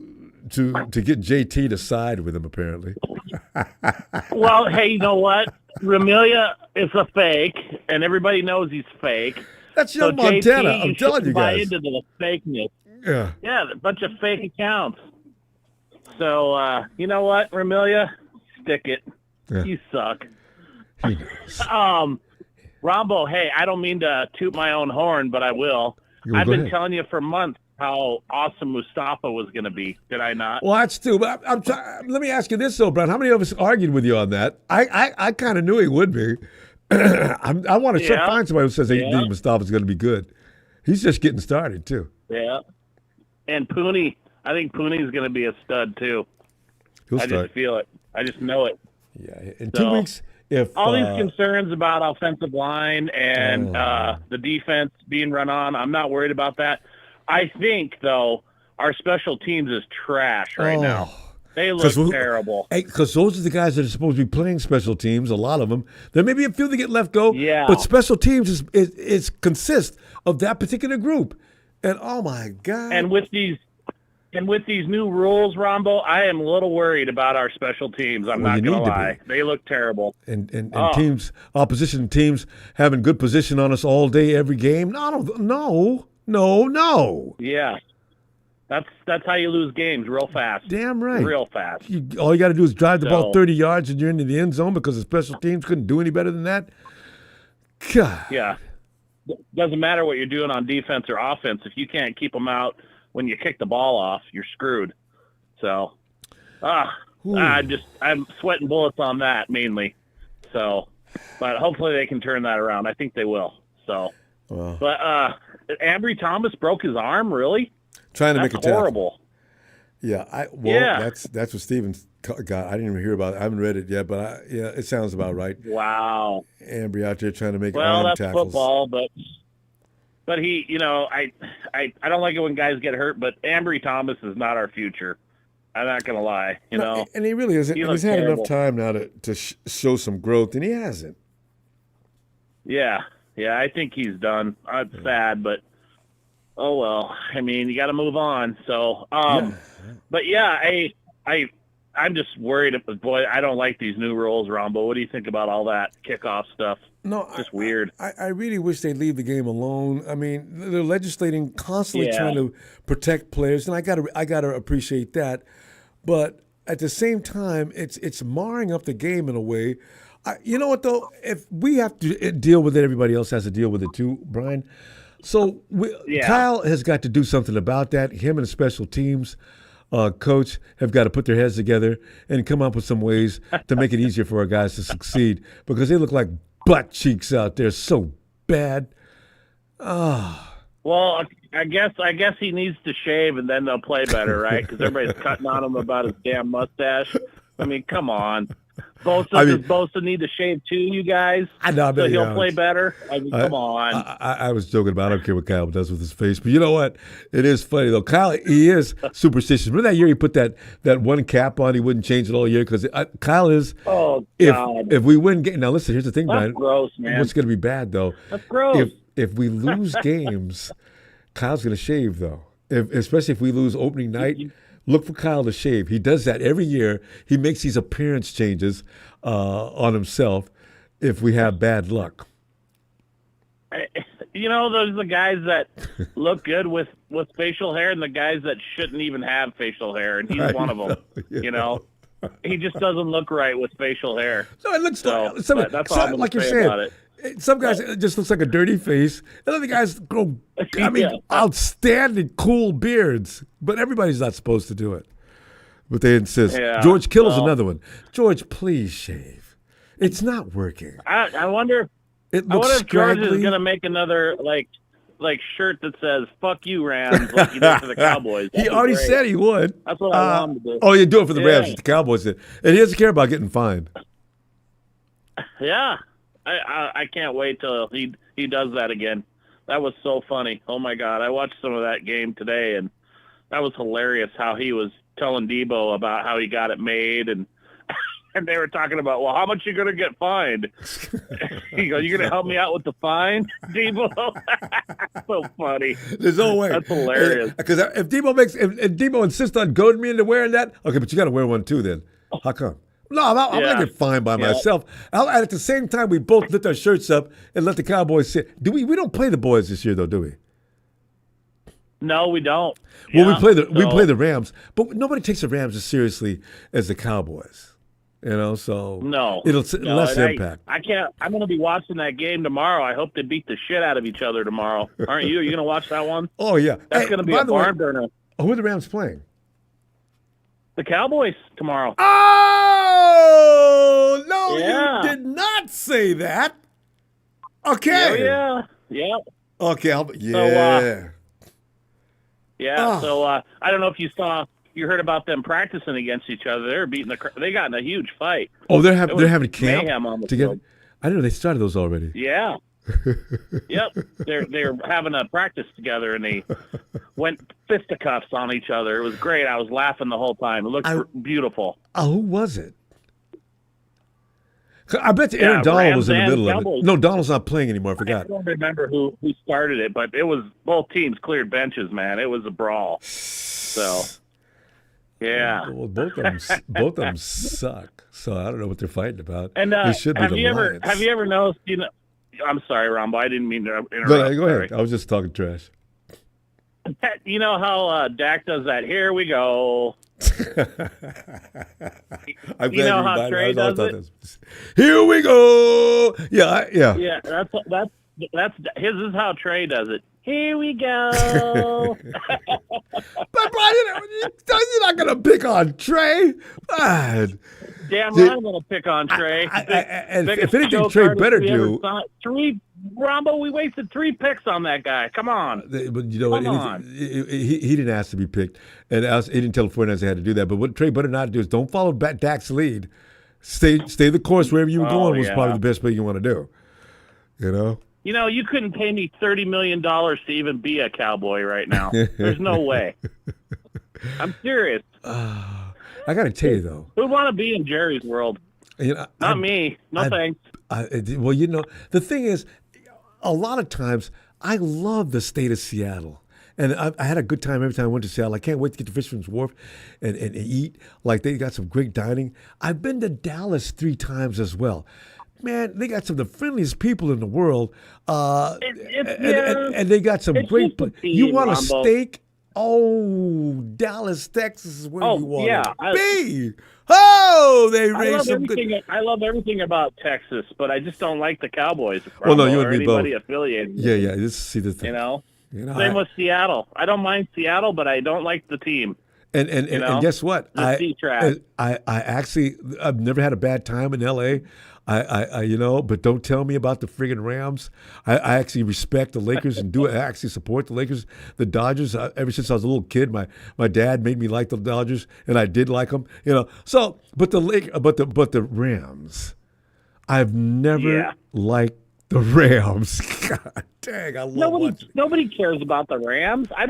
get JT to side with him. Apparently. Well, hey, you know what? Ramelia is a fake, and everybody knows he's fake. That's so young Montana. JT, I'm telling you buy guys. into the fakeness. Yeah, a bunch of fake accounts. So you know what, Ramelia, stick it. Yeah. You suck. He knows. Ronbo, hey, I don't mean to toot my own horn, but I will. I've been telling you for months how awesome Mustafa was going to be. Did I not? Well, that's too. But let me ask you this, though, Brian. How many of us argued with you on that? I kind of knew he would be. I want to find somebody who says they think Mustafa's going to be good. He's just getting started, too. Yeah. And Pooney, I think Pooney's going to be a stud, too. I just feel it. I just know it. Yeah. In 2 weeks, if all these concerns about offensive line and the defense being run on, I'm not worried about that. I think, though, our special teams is trash right now. They look terrible. Because those are the guys that are supposed to be playing special teams, a lot of them. There may be a few that get let go, but special teams consists of that particular group. And, oh, my God. And with these new rules, Ronbo, I am a little worried about our special teams. I'm not going to lie. They look terrible. And teams, opposition teams having good position on us all day, every game. No. Yeah. That's how you lose games real fast. Damn right. Real fast. All you got to do is drive the ball 30 yards and you're into the end zone because the special teams couldn't do any better than that. God. Yeah. Doesn't matter what you're doing on defense or offense. If you can't keep them out when you kick the ball off, you're screwed. So, I'm sweating bullets on that mainly. So, but hopefully they can turn that around. I think they will. So, but Ambry Thomas broke his arm. Really? Trying to make a tackle. Horrible. Yeah, that's what Steven got. I didn't even hear about it. I haven't read it yet, but it sounds about right. Wow. Ambry out there trying to make arm tackles. Well, that's football, but he, I don't like it when guys get hurt, but Ambry Thomas is not our future. I'm not going to lie, know. And he really isn't. He's had enough time now to show some growth, and he hasn't. Yeah, I think he's done. It's sad, but oh well. I mean, you got to move on. So, but I'm just worried. Boy, I don't like these new rules, Ronbo. What do you think about all that kickoff stuff? No, just weird. I really wish they'd leave the game alone. I mean, they're legislating constantly trying to protect players, and I gotta appreciate that. But at the same time, it's marring up the game in a way. You know what though? If we have to deal with it, everybody else has to deal with it too, Brian. So Kyle has got to do something about that. Him and the special teams coach have got to put their heads together and come up with some ways to make it easier for our guys to succeed because they look like butt cheeks out there so bad. Well, I guess he needs to shave and then they'll play better, right? Because everybody's cutting on him about his damn mustache. I mean, come on. Does Bosa need to shave too, you guys? I know. So he'll play better? I mean, come on. I was joking about it. I don't care what Kyle does with his face. But you know what? It is funny, though. Kyle, he is superstitious. Remember that year he put that one cap on? He wouldn't change it all year? Because Kyle is. Oh, God. If we win – now, listen, here's the thing, That's Brian. Gross, man. What's going to be bad, though? That's gross. If we lose games, Kyle's going to shave, though. Especially if we lose opening night. Look for Kyle to shave. He does that every year. He makes these appearance changes on himself if we have bad luck. there's the guys that look good with facial hair and the guys that shouldn't even have facial hair, and he's one of them. He just doesn't look right with facial hair. No, it looks So, like that's all I'm gonna like you're say about saying. it. Some guys it just looks like a dirty face, and other guys grow. Outstanding, cool beards. But everybody's not supposed to do it. But they insist. Yeah, George Kittle's another one. George, please shave. It's not working. I wonder. It I looks wonder if George scraggly. is gonna make another like shirt that says "Fuck you, Rams," like he did for the Cowboys. He already said he would. That's what I want him to do. Oh, you do it for the Rams, Yeah. the Cowboys did, and he doesn't care about getting fined. Yeah, I can't wait till he does that again. That was so funny. Oh my God, I watched some of that game today, and that was hilarious. How he was telling Debo about how he got it made, and they were talking about, well, how much you gonna get fined? He goes, "You gonna help me out with the fine, Debo?" So funny. There's no way. That's hilarious. Because if Debo insists on goading me into wearing that, okay, but you got to wear one too. Then how come? No, I'm not gonna get fined by myself. And at the same time, we both lift our shirts up and let the Cowboys sit. We don't play the boys this year though, do we? No, we don't. Well, we play the Rams, but nobody takes the Rams as seriously as the Cowboys. So it'll less impact. I can't. I'm going to be watching that game tomorrow. I hope they beat the shit out of each other tomorrow. Aren't you? Are you going to watch that one? Oh yeah, that's going to be a barn burner. Who are the Rams playing? The Cowboys tomorrow. Oh no, you did not say that. Okay. Yeah. Okay. So I don't know if you heard about them practicing against each other. They're beating they got in a huge fight. Oh, they're having camp mayhem on the together. field. I didn't know they started those already. Yeah. Yep. They're having a practice together, and they went fisticuffs on each other. It was great. I was laughing the whole time. It looked beautiful. Who was it? I bet Aaron Donald was in the middle of it. No, Donald's not playing anymore. I forgot. I don't remember who started it, but it was both teams cleared benches, man. It was a brawl. So, yeah. Well, both of them suck. So I don't know what they're fighting about. And they should be have the you Lions. ever noticed? I'm sorry, Ronbo. I didn't mean to interrupt. Go ahead. I was just talking trash. You know how Dak does that? Here we go. I'm you know how Trey does it? Here we go. Yeah. Yeah, that's his is how Trey does it. Here we go. But Brian, you're not gonna pick on Trey. God. Damn right, I'm gonna pick on Trey. And if anything, Trey better do. Ronbo, we wasted 3 picks on that guy. Come on. But you know what? He didn't ask to be picked, and he didn't tell the 49ers they had to do that. But what Trey better not do is don't follow Dak's lead. Stay the course wherever you were going was probably the best thing you want to do. You couldn't pay me $30 million to even be a Cowboy right now. There's no way. I'm serious. I got to tell you, though. Who'd want to be in Jerry's world? Not me. No thanks. Well, the thing is, a lot of times, I love the state of Seattle. And I had a good time every time I went to Seattle. I can't wait to get to Fisherman's Wharf and eat. Like, they got some great dining. I've been to Dallas 3 times as well. Man, they got some of the friendliest people in the world. And they got some great. You want a steak? Oh, Dallas, Texas is where you want to be. Oh, they raised some good. I love everything about Texas, but I just don't like the Cowboys. Well, no, you and me both. Anybody affiliated. Yeah. See the thing. Same with Seattle. I don't mind Seattle, but I don't like the team. And guess what? I've never had a bad time in L.A. But don't tell me about the friggin' Rams. I actually respect the Lakers and I actually support the Lakers. The Dodgers, ever since I was a little kid, my dad made me like the Dodgers, and I did like them. So, but the Rams, I've never liked the Rams. God dang, I love nobody cares about the Rams. I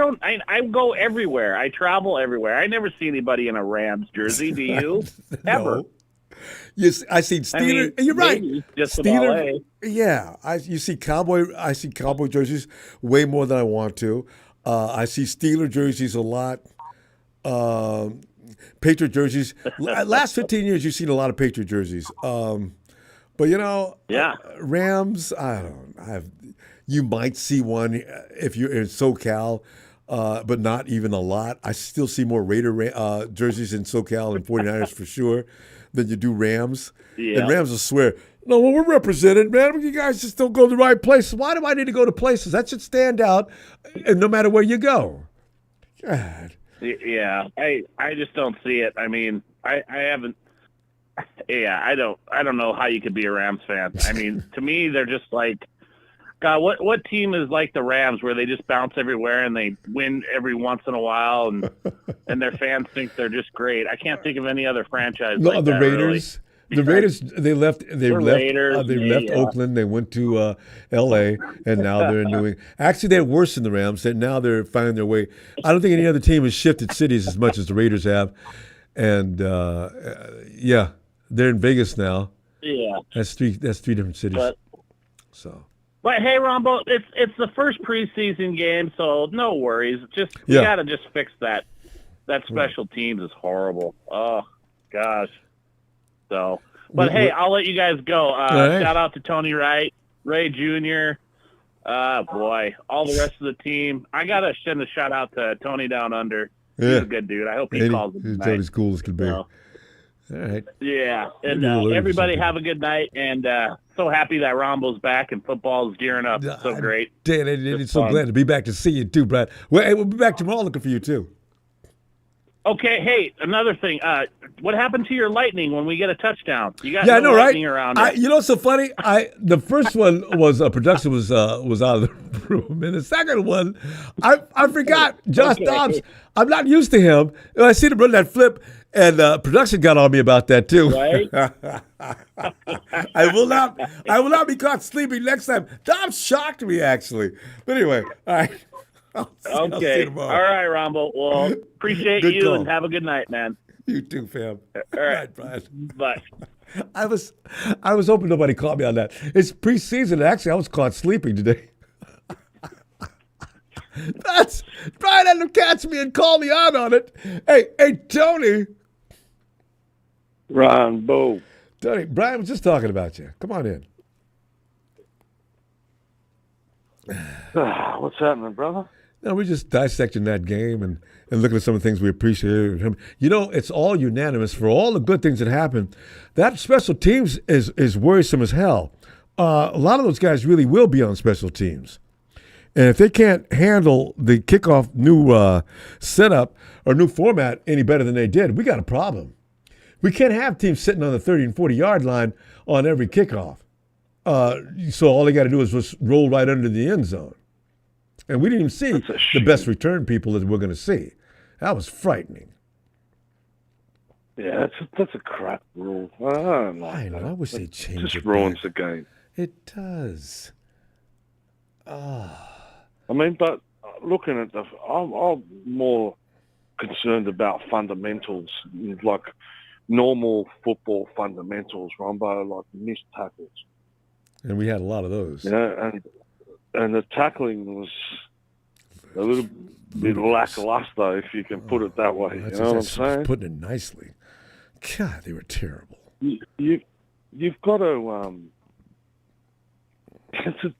go everywhere. I travel everywhere. I never see anybody in a Rams jersey. Do you? Ever? Yes, I see Steelers. You're right. Just Steelers. Yeah, I see Cowboy jerseys way more than I want to. I see Steeler jerseys a lot. Patriot jerseys. Last 15 years, you've seen a lot of Patriot jerseys. But Yeah. Rams. I don't. You might see one if you're in SoCal, but not even a lot. I still see more Raider jerseys in SoCal and 49ers for sure than you do Rams. Yeah. And Rams will swear, no, well, we're represented, man. You guys just don't go to the right places. Why do I need to go to places? That should stand out, and no matter where you go. God. Yeah, I just don't see it. I mean, I haven't. Yeah, I don't know how you could be a Rams fan. I mean, to me, they're just like, God, what team is like the Rams where they just bounce everywhere and they win every once in a while and their fans think they're just great. I can't think of any other franchise like the that, Raiders. Really. The Raiders, they left Raiders, Oakland. They went to L.A. and now they're in New England. Actually, they're worse than the Rams. Now they're finding their way. I don't think any other team has shifted cities as much as the Raiders have. And yeah, they're in Vegas now. Yeah, that's three different cities. But hey, Ronbo, it's the first preseason game, so no worries. You got to just fix that. That special teams is horrible. Oh gosh. So, but hey, I'll let you guys go. Right. Shout out to Tony Wright, Ray Jr. Boy, all the rest of the team. I gotta send a shout out to Tony Down Under. Yeah. He's a good dude. I hope he calls him tonight. Tony's cool as could be. So, all right. Yeah, and everybody have a good night. And so happy that Rombo's back and football's gearing up. It's so great. Dan, it's so glad to be back to see you too, Brad. We'll be back tomorrow looking for you too. Okay, hey, another thing. What happened to your lightning when we get a touchdown? You got I know, lightning right? Around it. You know what's so funny? The first one was production was out of the room, and the second one, I forgot Josh Dobbs. I'm not used to him. I see him run that flip, and production got on me about that too. Right? I will not be caught sleeping next time. Dobbs shocked me actually. But anyway, all right. Okay. All right, Ronbo. Well, appreciate Good you call. and have a good night, man. You too, fam. All right, Brian. Bye. I was hoping nobody caught me on that. It's preseason. Actually, I was caught sleeping today. Brian had to catch me and call me out on it. Hey, Tony. Ronbo. Tony, Brian was just talking about you. Come on in. What's happening, brother? No, we're just dissecting that game and looking at some of the things we appreciated him. It's all unanimous for all the good things that happened. That special teams is worrisome as hell. A lot of those guys really will be on special teams. And if they can't handle the kickoff new setup or new format any better than they did, we got a problem. We can't have teams sitting on the 30 and 40-yard line on every kickoff. So all they got to do is just roll right under the end zone. And we didn't even see the best return people that we're going to see. That was frightening. Yeah, that's a crap rule. I don't know. I know. I wish they'd change it. It just ruins the game. It does. I mean, but looking at I'm more concerned about fundamentals, like normal football fundamentals, Ronbo, like missed tackles. And we had a lot of those. Yeah, and the tackling was a little bit lackluster, if you can put it that way. You know what I'm saying? Putting it nicely. God, they were terrible. You've got to.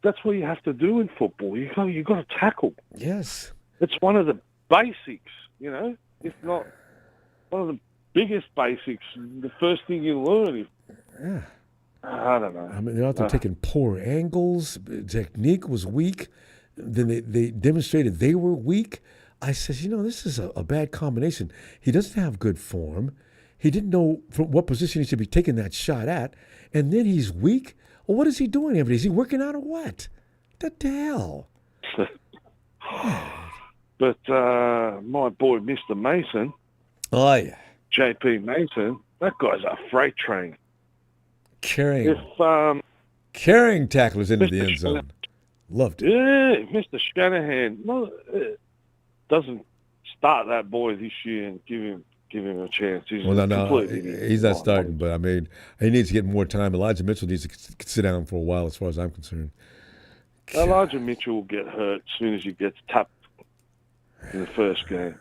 That's what you have to do in football. You've got to tackle. Yes. It's one of the basics, if not one of the biggest basics. The first thing you learn. Yeah. I don't know. I mean, they're out there taking poor angles. Technique was weak. Then they demonstrated they were weak. I said, this is a bad combination. He doesn't have good form. He didn't know from what position he should be taking that shot at. And then he's weak. Well, what is he doing every day? Is he working out or what? What the hell? But my boy, Mr. Mason. Oh, yeah. JP Mason, that guy's a freight train. Carrying tacklers into the end zone. Loved it. Yeah, Mr. Shanahan doesn't start that boy this year and give him a chance. He's not starting, but I mean, he needs to get more time. Elijah Mitchell needs to sit down for a while, as far as I'm concerned. Elijah Mitchell will get hurt as soon as he gets tapped in the first game.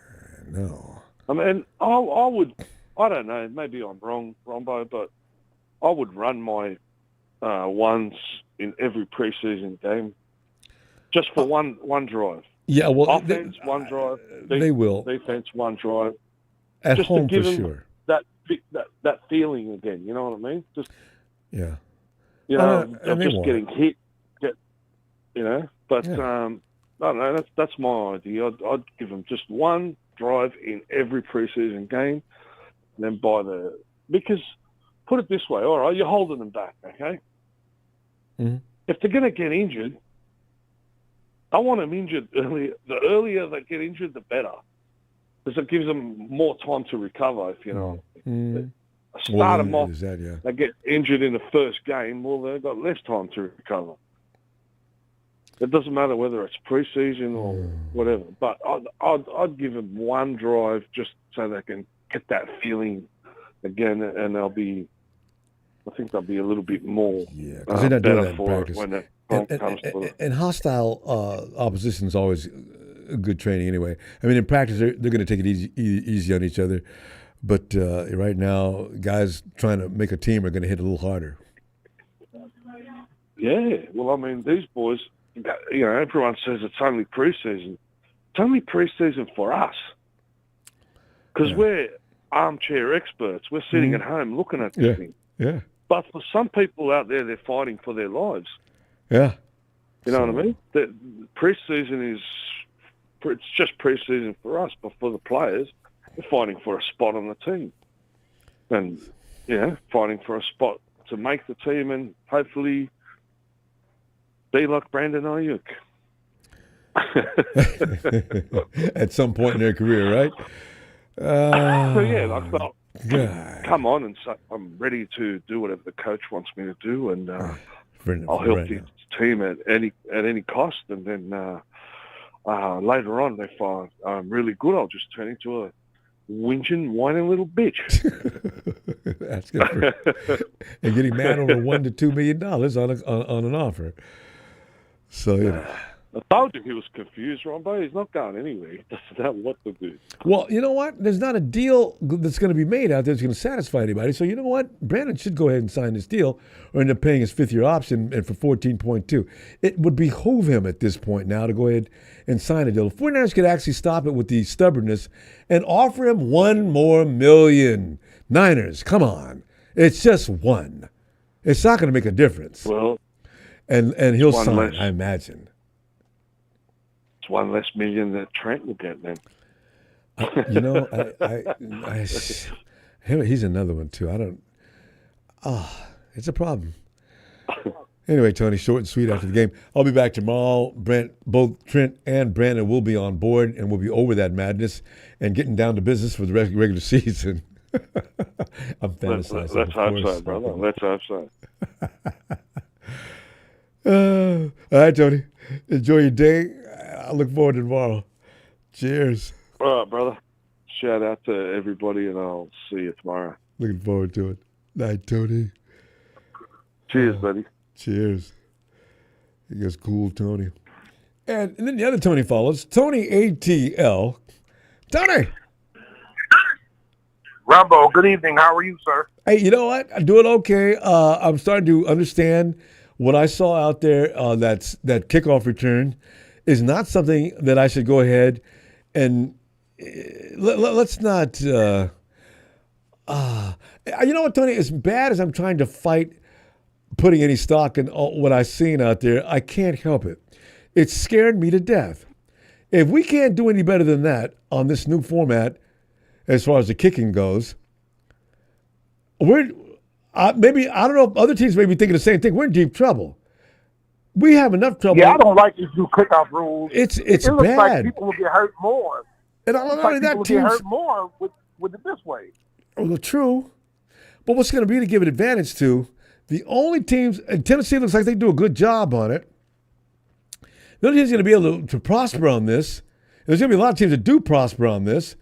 No. I mean, I don't know, maybe I'm wrong, Ronbo, but I would run my once in every preseason game, just for one drive. Yeah, well, offense, one drive. They will. Defense, one drive. At just home to give for them sure. That feeling again. You know what I mean? Just yeah. Of just getting hit. But I don't know. That's my idea. I'd give them just one drive in every preseason game, and then because put it this way, all right, you're holding them back, okay? Mm-hmm. If they're going to get injured, I want them injured earlier. The earlier they get injured, the better, because it gives them more time to recover. If you know, start them off. They get injured in the first game. Well, they've got less time to recover. It doesn't matter whether it's preseason or whatever. But I'd give them one drive just so they can get that feeling again, and I think they'll be a little bit more because they're not doing that in practice. When it comes to it. And hostile opposition is always a good training anyway. I mean, in practice, they're going to take it easy on each other. But right now, guys trying to make a team are going to hit a little harder. Yeah. Well, I mean, these boys, everyone says it's only preseason. It's only preseason for us. Because we're armchair experts. We're sitting at home looking at this thing. Yeah. But for some people out there, they're fighting for their lives. Yeah. You know what I mean? The preseason it's just preseason for us, but for the players, they're fighting for a spot on the team. And, fighting for a spot to make the team and hopefully be like Brandon Ayuk. At some point in their career, right? Come on and say, I'm ready to do whatever the coach wants me to do, and I'll help the team at any cost. And then later on, they find I'm really good. I'll just turn into a whinging, whining little bitch. That's good. And getting mad over $1 to $2 million on an offer. So I told you he was confused, Ronbo. He's not going anywhere. He doesn't know what to do. Well, you know what? There's not a deal that's going to be made out there that's going to satisfy anybody. So you know what? Brandon should go ahead and sign this deal or end up paying his fifth-year option and for $14.2. It would behoove him at this point now to go ahead and sign a deal. If 49ers could actually stop it with the stubbornness and offer him $1 more million. Niners, come on. It's just one. It's not going to make a difference. Well, and he'll sign, I imagine. It's $1 less million that Trent will get then. He's another one too. It's a problem. Anyway, Tony, short and sweet after the game. I'll be back tomorrow. Both Trent and Brandon will be on board, and we'll be over that madness and getting down to business for the regular season. I'm fantasizing. Let's hope so, brother. Let's hope so. All right, Tony. Enjoy your day. I look forward to tomorrow. Cheers. All right, brother. Shout out to everybody, and I'll see you tomorrow. Looking forward to it. Night, Tony. Cheers, buddy. Cheers. He goes, cool, Tony. And then the other Tony follows. Tony ATL. Tony. Ronbo, good evening. How are you, sir? Hey, you know what? I'm doing okay. I'm starting to understand what I saw out there. That kickoff return is not something that I should go ahead and let's not. You know what, Tony? As bad as I'm trying to fight putting any stock in what I've seen out there, I can't help it. It's scared me to death. If we can't do any better than that on this new format, as far as the kicking goes, maybe I don't know if other teams may be thinking the same thing. We're in deep trouble. We have enough trouble. Yeah, I don't like these new kickoff rules. It looks bad. Like people will get hurt more. And not only that, people will get hurt more with it this way. Well, true. But what's going to be to give an advantage to the only teams, and Tennessee looks like they do a good job on it. The only team's going to be able to prosper on this, there's going to be a lot of teams that do prosper on this,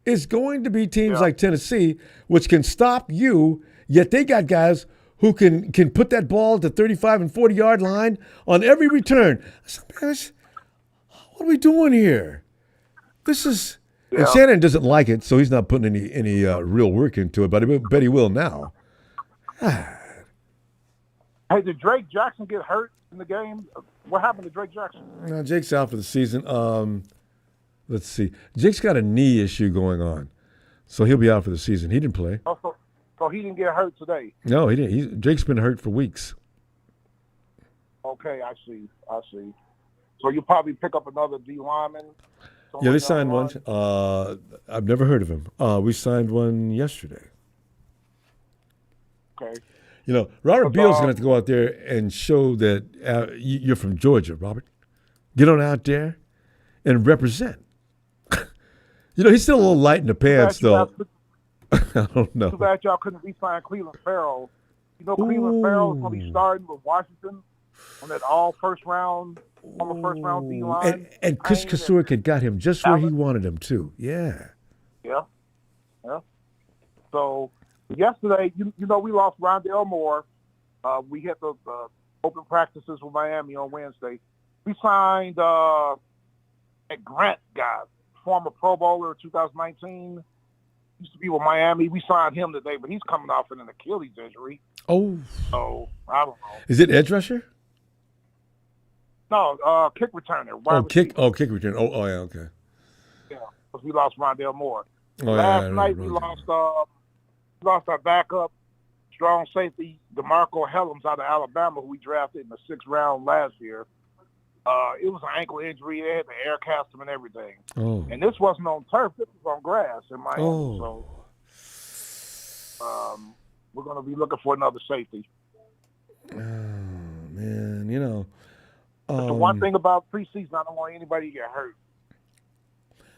is going to be teams like Tennessee, which can stop you, yet they got guys who can put that ball at the 35 and 40-yard line on every return. What are we doing here? This is and Shannon doesn't like it, so he's not putting any real work into it, but I bet he will now. Hey, did Drake Jackson get hurt in the game? What happened to Drake Jackson? No, Jake's out for the season. Let's see. Jake's got a knee issue going on, so he'll be out for the season. He didn't play. Oh, so he didn't get hurt today. No, he didn't. Jake's been hurt for weeks. Okay, I see. So you'll probably pick up another D lineman. Yeah, they signed one. I've never heard of him. We signed one yesterday. Okay. You know, Robert Beal's going to have to go out there and show that you're from Georgia, Robert. Get on out there and represent. You know, he's still a little light in the pants, though. I don't know. Too bad y'all couldn't re-sign Cleveland Farrell. You know, Cleveland Farrell is going to be starting with Washington on that first round D line. And Chris Kasurik had got him just where he wanted him, too. Yeah. Yeah. So yesterday, you know, we lost Rondale Moore. We had the open practices with Miami on Wednesday. We signed a Grant guy, former Pro Bowler 2019. Used to be with Miami. We signed him today, but he's coming off an Achilles injury. Oh. So, I don't know. Is it edge rusher? No, kick returner. Kick return. Oh, yeah, okay. Yeah, because we lost Rondale Moore. Oh, Last night we lost our backup strong safety, DeMarco Helms out of Alabama, who we drafted in the 6th round last year. It was an ankle injury. They had to air cast him and everything. Oh. And this wasn't on turf. This was on grass in Miami. Oh. So we're going to be looking for another safety. Oh, man, you know. But the one thing about preseason, I don't want anybody to get hurt.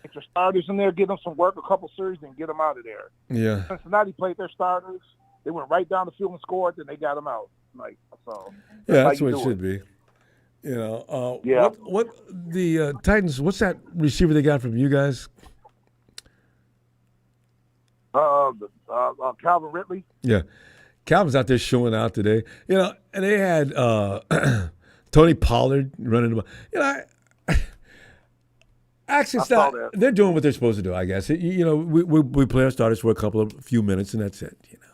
Get your starters in there, get them some work, a couple series, and get them out of there. Yeah. Cincinnati played their starters. They went right down the field and scored, then they got them out. That's the way it should be. You know, what the Titans? What's that receiver they got from you guys? Calvin Ridley. Yeah, Calvin's out there showing out today. You know, and they had Tony Pollard running the ball. You know, actually, they're doing what they're supposed to do. I guess you know we play our starters for a few minutes and that's it. You know,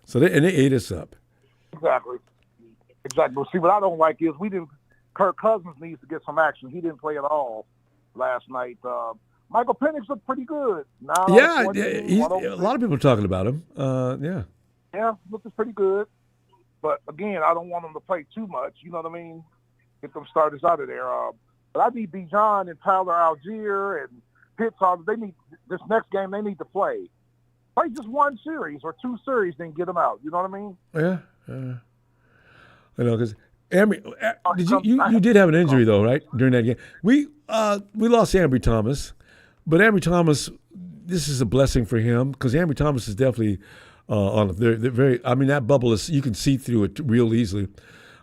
so they ate us up. Exactly. Well, see, what I don't like is Kirk Cousins needs to get some action. He didn't play at all last night. Michael Penix looked pretty good. A lot of people are talking about him. Yeah, looks pretty good. But, again, I don't want him to play too much. You know what I mean? Get them starters out of there. But I need Bijan and Tyler Algier and Pitts. This next game, they need to play. Play just one series or two series, then get them out. You know what I mean? Yeah. I know, because Ambry, you did have an injury though, right? During that game, we lost Ambry Thomas, but Ambry Thomas, this is a blessing for him because Ambry Thomas is definitely they're very. I mean, that bubble is you can see through it real easily.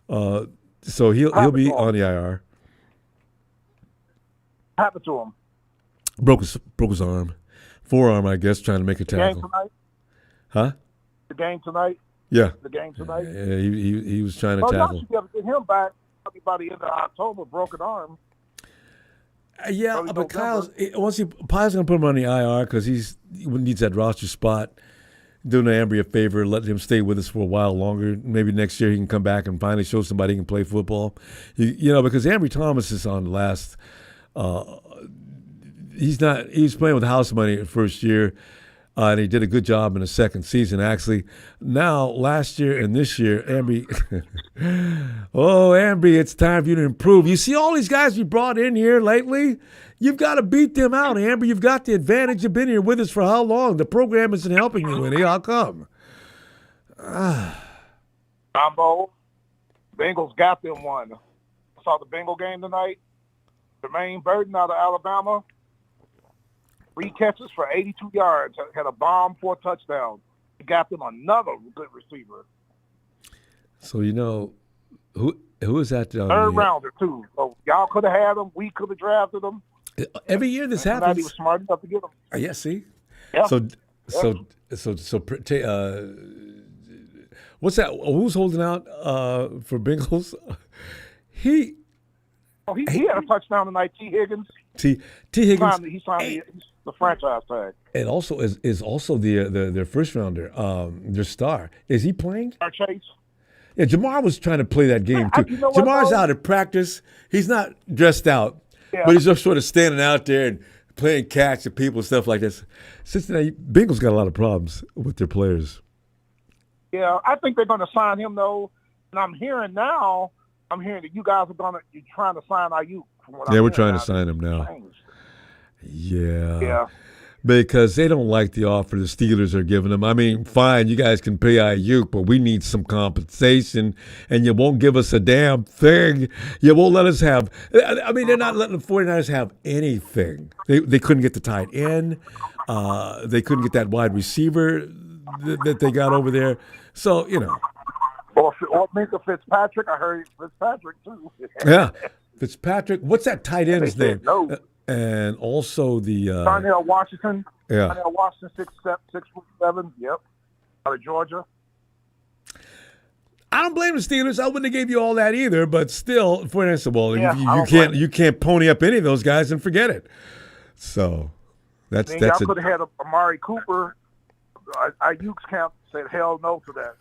So he'll be on the IR. What happened to him? Broke his forearm, I guess, trying to make a tackle. The game tonight? Huh? The game tonight? Yeah. The game tonight? Yeah, he was trying to tackle. Y'all should be able to get him back probably by the end of October, broken arm. Yeah, but Pile's going to put him on the IR because he needs that roster spot. Doing Ambry a favor, letting him stay with us for a while longer. Maybe next year he can come back and finally show somebody he can play football. You know, because Ambry Thomas is on the last. He was playing with house money the first year. And he did a good job in the second season, actually. Now, last year and this year, Ambry, Ambry, it's time for you to improve. You see all these guys we brought in here lately? You've got to beat them out, Ambry. You've got the advantage. You've been here with us for how long? The program isn't helping you any. How come? Ronbo, Bengals got them one. I saw the Bengal game tonight. Jermaine Burton out of Alabama. 3 catches for 82 yards. Had a bomb for a touchdown. He got them another good receiver. So, you know, who is that? Third rounder, too. So y'all could have had him. We could have drafted him. Every year this happens. He was smart enough to get him. Yeah, see? Yeah. What's that? Who's holding out for Bengals? He had a touchdown tonight, T. Higgins. T. Higgins. He signed the franchise tag. And also is also their first rounder, their star. Is he playing? Chase. Yeah, Jamar was trying to play that game too. You know what, Jamar's though? out at practice. He's not dressed out, Yeah. but he's just sort of standing out there and playing catch with people and stuff like this. Cincinnati Bengals got a lot of problems with their players. Yeah, I think they're going to sign him though. And I'm hearing that you guys you're trying to sign Ayuk. Yeah, we're trying to sign him now. Changed. Yeah. Because they don't like the offer the Steelers are giving them. I mean, fine, you guys can pay Ayuk, but we need some compensation, and you won't give us a damn thing. You won't let us have – I mean, they're not letting the 49ers have anything. They couldn't get the tight end. They couldn't get that wide receiver that they got over there. So, you know. Or Minka Fitzpatrick. I heard Fitzpatrick, too. Yeah. Fitzpatrick. What's that tight end's name? No. And also the Darnell Washington. Yeah. Darnell Washington, 6'7". Yep. Out of Georgia. I don't blame the Steelers. I wouldn't have gave you all that either, but still, for instance, well, you can't pony up any of those guys and forget it. So that's y'all could have had Amari Cooper. Ayuk's camp said hell no to that.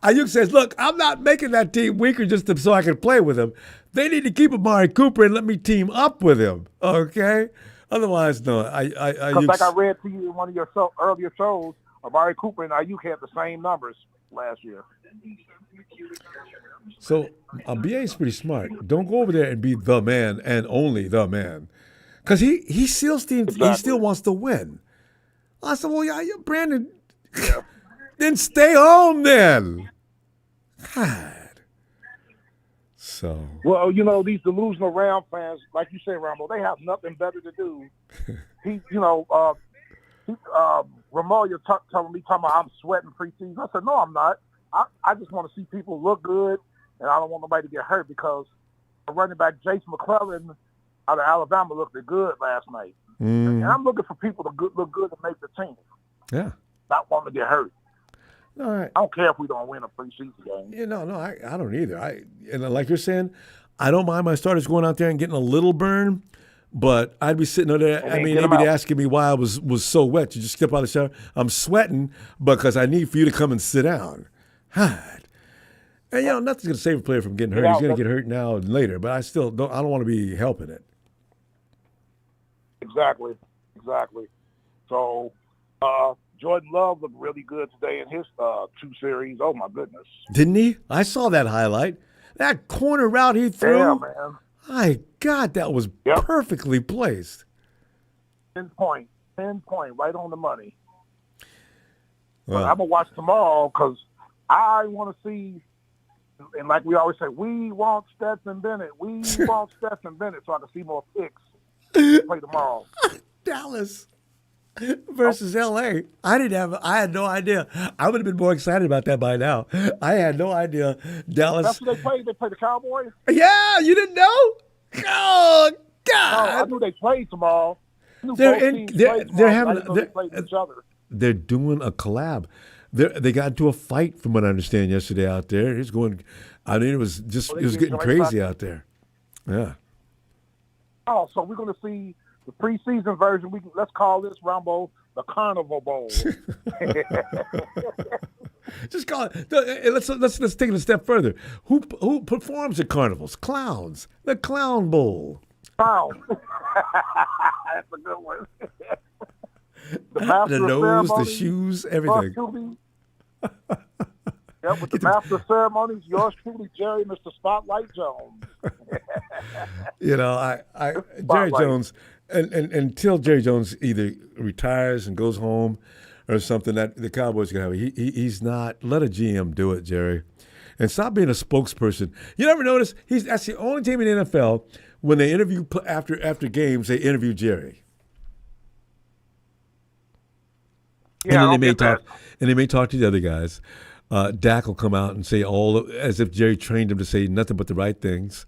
Ayuk says, "Look, I'm not making that team weaker just so I can play with him. They need to keep Amari Cooper and let me team up with him, okay? Otherwise, no." Because like I read to you in one of your earlier shows, Amari Cooper and Ayuk had the same numbers last year. So BA is pretty smart. Don't go over there and be the man and only the man, because he still wants to win. I said, well, yeah, Brandon. Yeah. Then stay home then. God. So. Well, these delusional Ram fans, like you say, Ronbo, they have nothing better to do. Ramoya talking about I'm sweating preseason. I said, no, I'm not. I just want to see people look good, and I don't want nobody to get hurt because running back Jace McClellan out of Alabama looked good last night. And I'm looking for people to look good to make the team. Yeah. Not want to get hurt. All right. I don't care if we don't win a preseason game. Yeah, no, I don't either. And like you're saying, I don't mind my starters going out there and getting a little burn, but I'd be sitting there. I mean, they'd be asking me why I was so wet. You just step out of the shower. I'm sweating because I need for you to come and sit down. God. And nothing's going to save a player from getting hurt. He's going to get hurt now and later, but I don't want to be helping it. Exactly. So, Jordan Love looked really good today in his 2 series. Oh, my goodness. Didn't he? I saw that highlight. That corner route he threw. Yeah, man. My God, that was perfectly placed. 10 point, right on the money. Well, I'm going to watch tomorrow because I want to see, and like we always say, we want Stetson Bennett. We want Stetson Bennett so I can see more picks play tomorrow. Dallas versus LA. I had no idea. I would have been more excited about that by now. I had no idea. Dallas. That's what they played. They played the Cowboys. Yeah, you didn't know? Oh God! No, I knew they played tomorrow. They're having. They played each other. They're doing a collab. They got into a fight, from what I understand, yesterday out there. He's going. I mean, it was getting crazy out there. Yeah. Oh, so we're going to see the preseason version. Let's call this Ronbo the Carnival Bowl. Just call it. Let's take it a step further. Who performs at carnivals? Clowns. The Clown Bowl. Clown. That's a good one. The nose, the shoes, everything. Yep, with the master ceremonies, yours truly, Jerry, Mr. Spotlight Jones. Jerry Jones, and until Jerry Jones either retires and goes home or something, that the Cowboys can have. He's not. Let a GM do it, Jerry, and stop being a spokesperson. You never notice that's the only team in the NFL when they interview after games, they interview Jerry. Yeah, and then they may talk to the other guys. Dak will come out and say as if Jerry trained him to say nothing but the right things.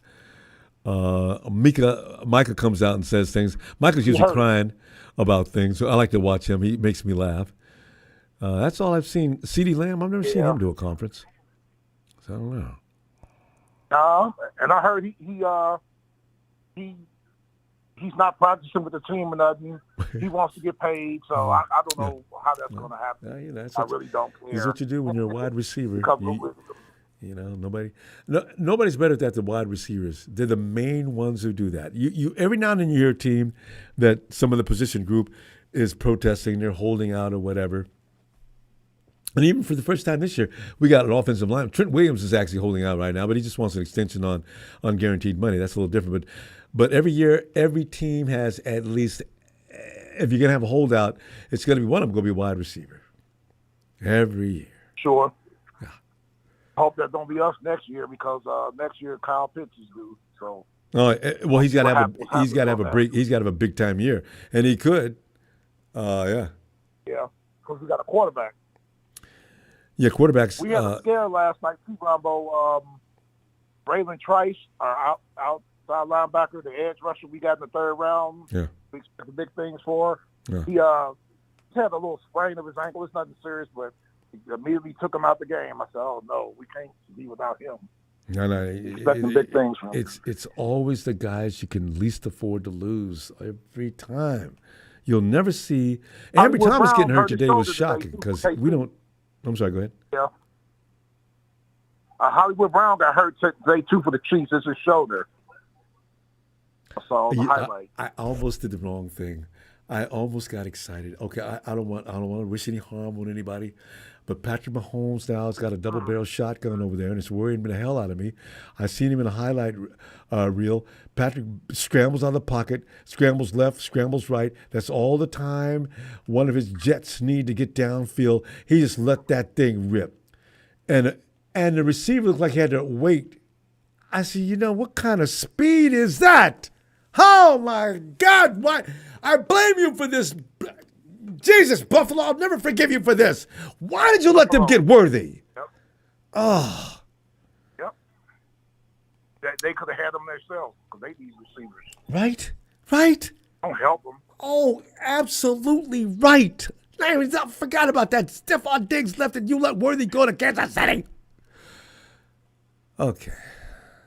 Micah comes out and says things. Micah's usually crying about things, so I like to watch him. He makes me laugh. That's all I've seen. CeeDee Lamb, I've never seen him do a conference. So I don't know. And I heard he he's not practicing with the team or nothing. He wants to get paid, so I don't know how that's going to happen. I really don't care. It's what you do when you're a wide receiver. Because of wisdom. You know, nobody's better at that than wide receivers. They're the main ones who do that. You every now and then you hear a team that some of the position group is protesting, they're holding out or whatever. And even for the first time this year, we got an offensive line. Trent Williams is actually holding out right now, but he just wants an extension on guaranteed money. That's a little different. But every year, every team has at least, if you're going to have a holdout, it's going to be one of them going to be a wide receiver. Every year. Sure. Yeah. Hope that don't be us next year because next year Kyle Pitts is due. So. Oh well, he's got to have a big time year, and he could. Yeah. Yeah, because we got a quarterback. Yeah, quarterbacks. We had a scare last night too, Ronbo. Braylon Trice, our outside linebacker, the edge rusher we got in the third round. Yeah. We expect the big things for. Yeah. He had a little sprain of his ankle. It's nothing serious, but he immediately took him out the game. I said, "Oh no, we can't be without him." No, expecting big things from him. It's always the guys you can least afford to lose every time. You'll never see. Ambry Thomas getting hurt today was shocking because we don't. I'm sorry, go ahead. Yeah. Hollywood Brown got hurt today, too, for the Chiefs. It's his shoulder. I saw the highlight. I almost did the wrong thing. I almost got excited. Okay, I don't want to wish any harm on anybody, but Patrick Mahomes now has got a double-barrel shotgun over there, and it's worrying the hell out of me. I seen him in a highlight reel. Patrick scrambles out of the pocket, scrambles left, scrambles right. That's all the time one of his Jets need to get downfield. He just let that thing rip. And the receiver looked like he had to wait. I said, what kind of speed is that? Oh, my God. Why? I blame you for this. Jesus, Buffalo, I'll never forgive you for this. Why did you let them get Worthy? Yep. Oh. Yep. They could have had them themselves because they need receivers. Right. Don't help them. Oh, absolutely right. I forgot about that. Stephon Diggs left and you let Worthy go to Kansas City. Okay.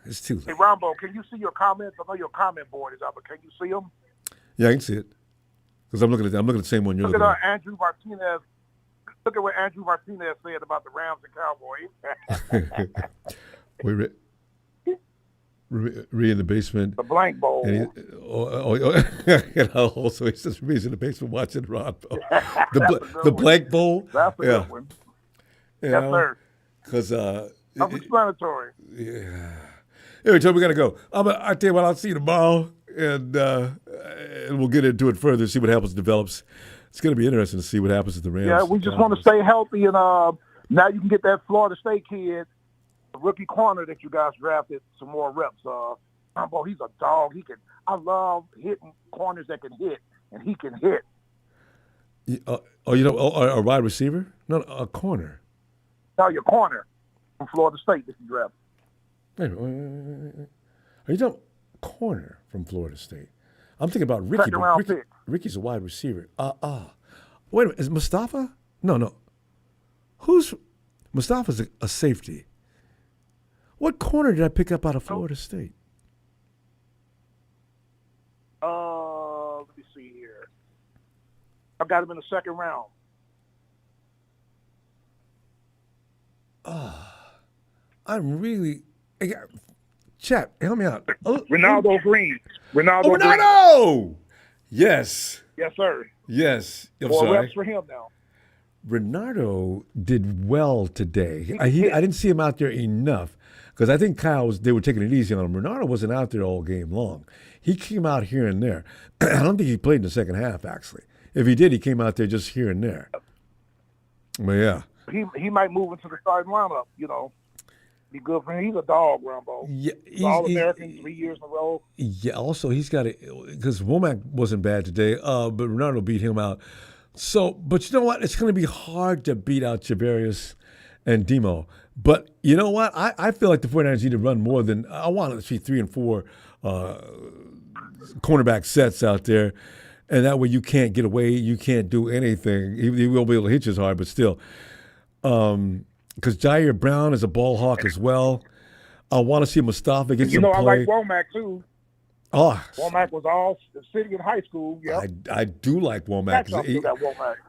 It's too late. Hey, Ronbo, can you see your comments? I know your comment board is up, but can you see them? Yeah, I can see it. Because I'm looking at the same one you're looking at. Andrew Martinez. Look at what Andrew Martinez said about the Rams and Cowboys. Re in the basement. The blank bowl. And also, he says Re's in the basement watching Ronbo. The blank bowl. That's a good one. Yes, sir. Because self-explanatory. Yeah. Anyway, Joe, we got to go. I tell you what, I'll see you tomorrow, and we'll get into it further, see what happens, develops. It's going to be interesting to see what happens at the Rams. Yeah, we just want to stay healthy, and now you can get that Florida State kid, the rookie corner that you guys drafted, some more reps. Ronbo, he's a dog. I love hitting corners that can hit, and he can hit. A wide receiver? No, a corner. No, your corner from Florida State that you drafted. Wait. Are you talking corner from Florida State? I'm thinking about Ricky. Second-round pick. Ricky's a wide receiver. Wait a minute. Is Mustafa? No. Who's Mustafa's a safety? What corner did I pick up out of Florida State? Let me see here. I got him in the second round. I'm really. Chat, help me out. Ronaldo Green. Ronaldo! Yes. Yes, sir. Yes. I'm More sorry. reps for him now. Ronaldo did well today. I didn't see him out there enough because I think they were taking it easy on him. Ronaldo wasn't out there all game long. He came out here and there. I don't think he played in the second half, actually. If he did, he came out there just here and there. But yeah. He might move into the starting lineup, Be good for him. He's a dog, Ronbo. Yeah, All-American 3 years in a row. Yeah, also he's got it because Womack wasn't bad today, but Ronaldo beat him out. So, but you know what? It's going to be hard to beat out Javarius and Demo. But you know what? I feel like the 49ers need to run more than I want to see 3 and 4 cornerback sets out there. And that way you can't get away. You can't do anything. He won't be able to hit you as hard, but still. Because Jair Brown is a ball hawk as well. I want to see Mustafa get some play. I like Womack, too. Oh, Womack was all city in high school. Yeah, I do like Womack.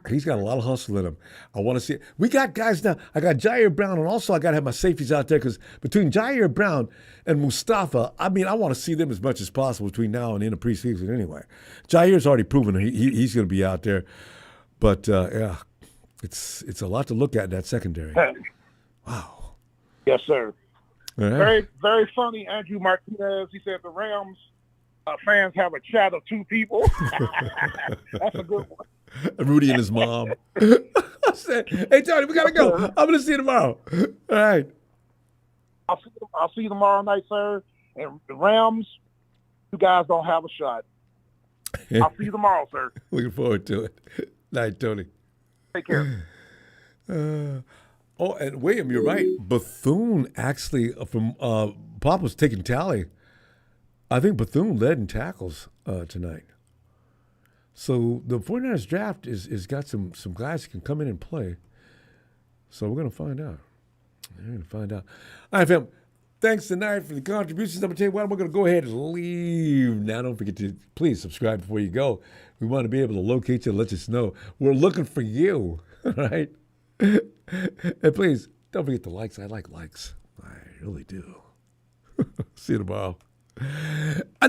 He's got a lot of hustle in him. I want to see it. We got guys now. I got Jair Brown, and also I got to have my safeties out there because between Jair Brown and Mustafa, I mean, I want to see them as much as possible between now and in the preseason anyway. Jair's already proven he's going to be out there. But, yeah, it's a lot to look at in that secondary. Wow. Yes, sir. Right. Very, very funny. Andrew Martinez, he said the Rams fans have a chat of two people. That's a good one. Rudy and his mom. I said, hey, Tony, we got to go. I'm going to see you tomorrow. All right. I'll see you tomorrow night, sir. And the Rams, you guys don't have a shot. I'll see you tomorrow, sir. Looking forward to it. Night, Tony. Take care. Oh, and William, you're right. Bethune actually from Pop was taking tally. I think Bethune led in tackles tonight. So the 49ers draft is got some guys who can come in and play. So we're going to find out. All right, fam. Thanks tonight for the contributions. I'm going to tell you what, we're going to go ahead and leave. Now, don't forget to please subscribe before you go. We want to be able to locate you and let us know. We're looking for you. All right? And please, don't forget the likes. I like likes. I really do. See you tomorrow. A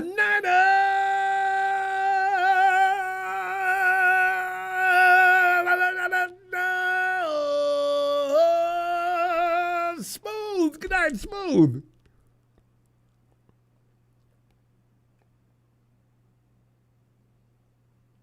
smooth. Good night, smooth.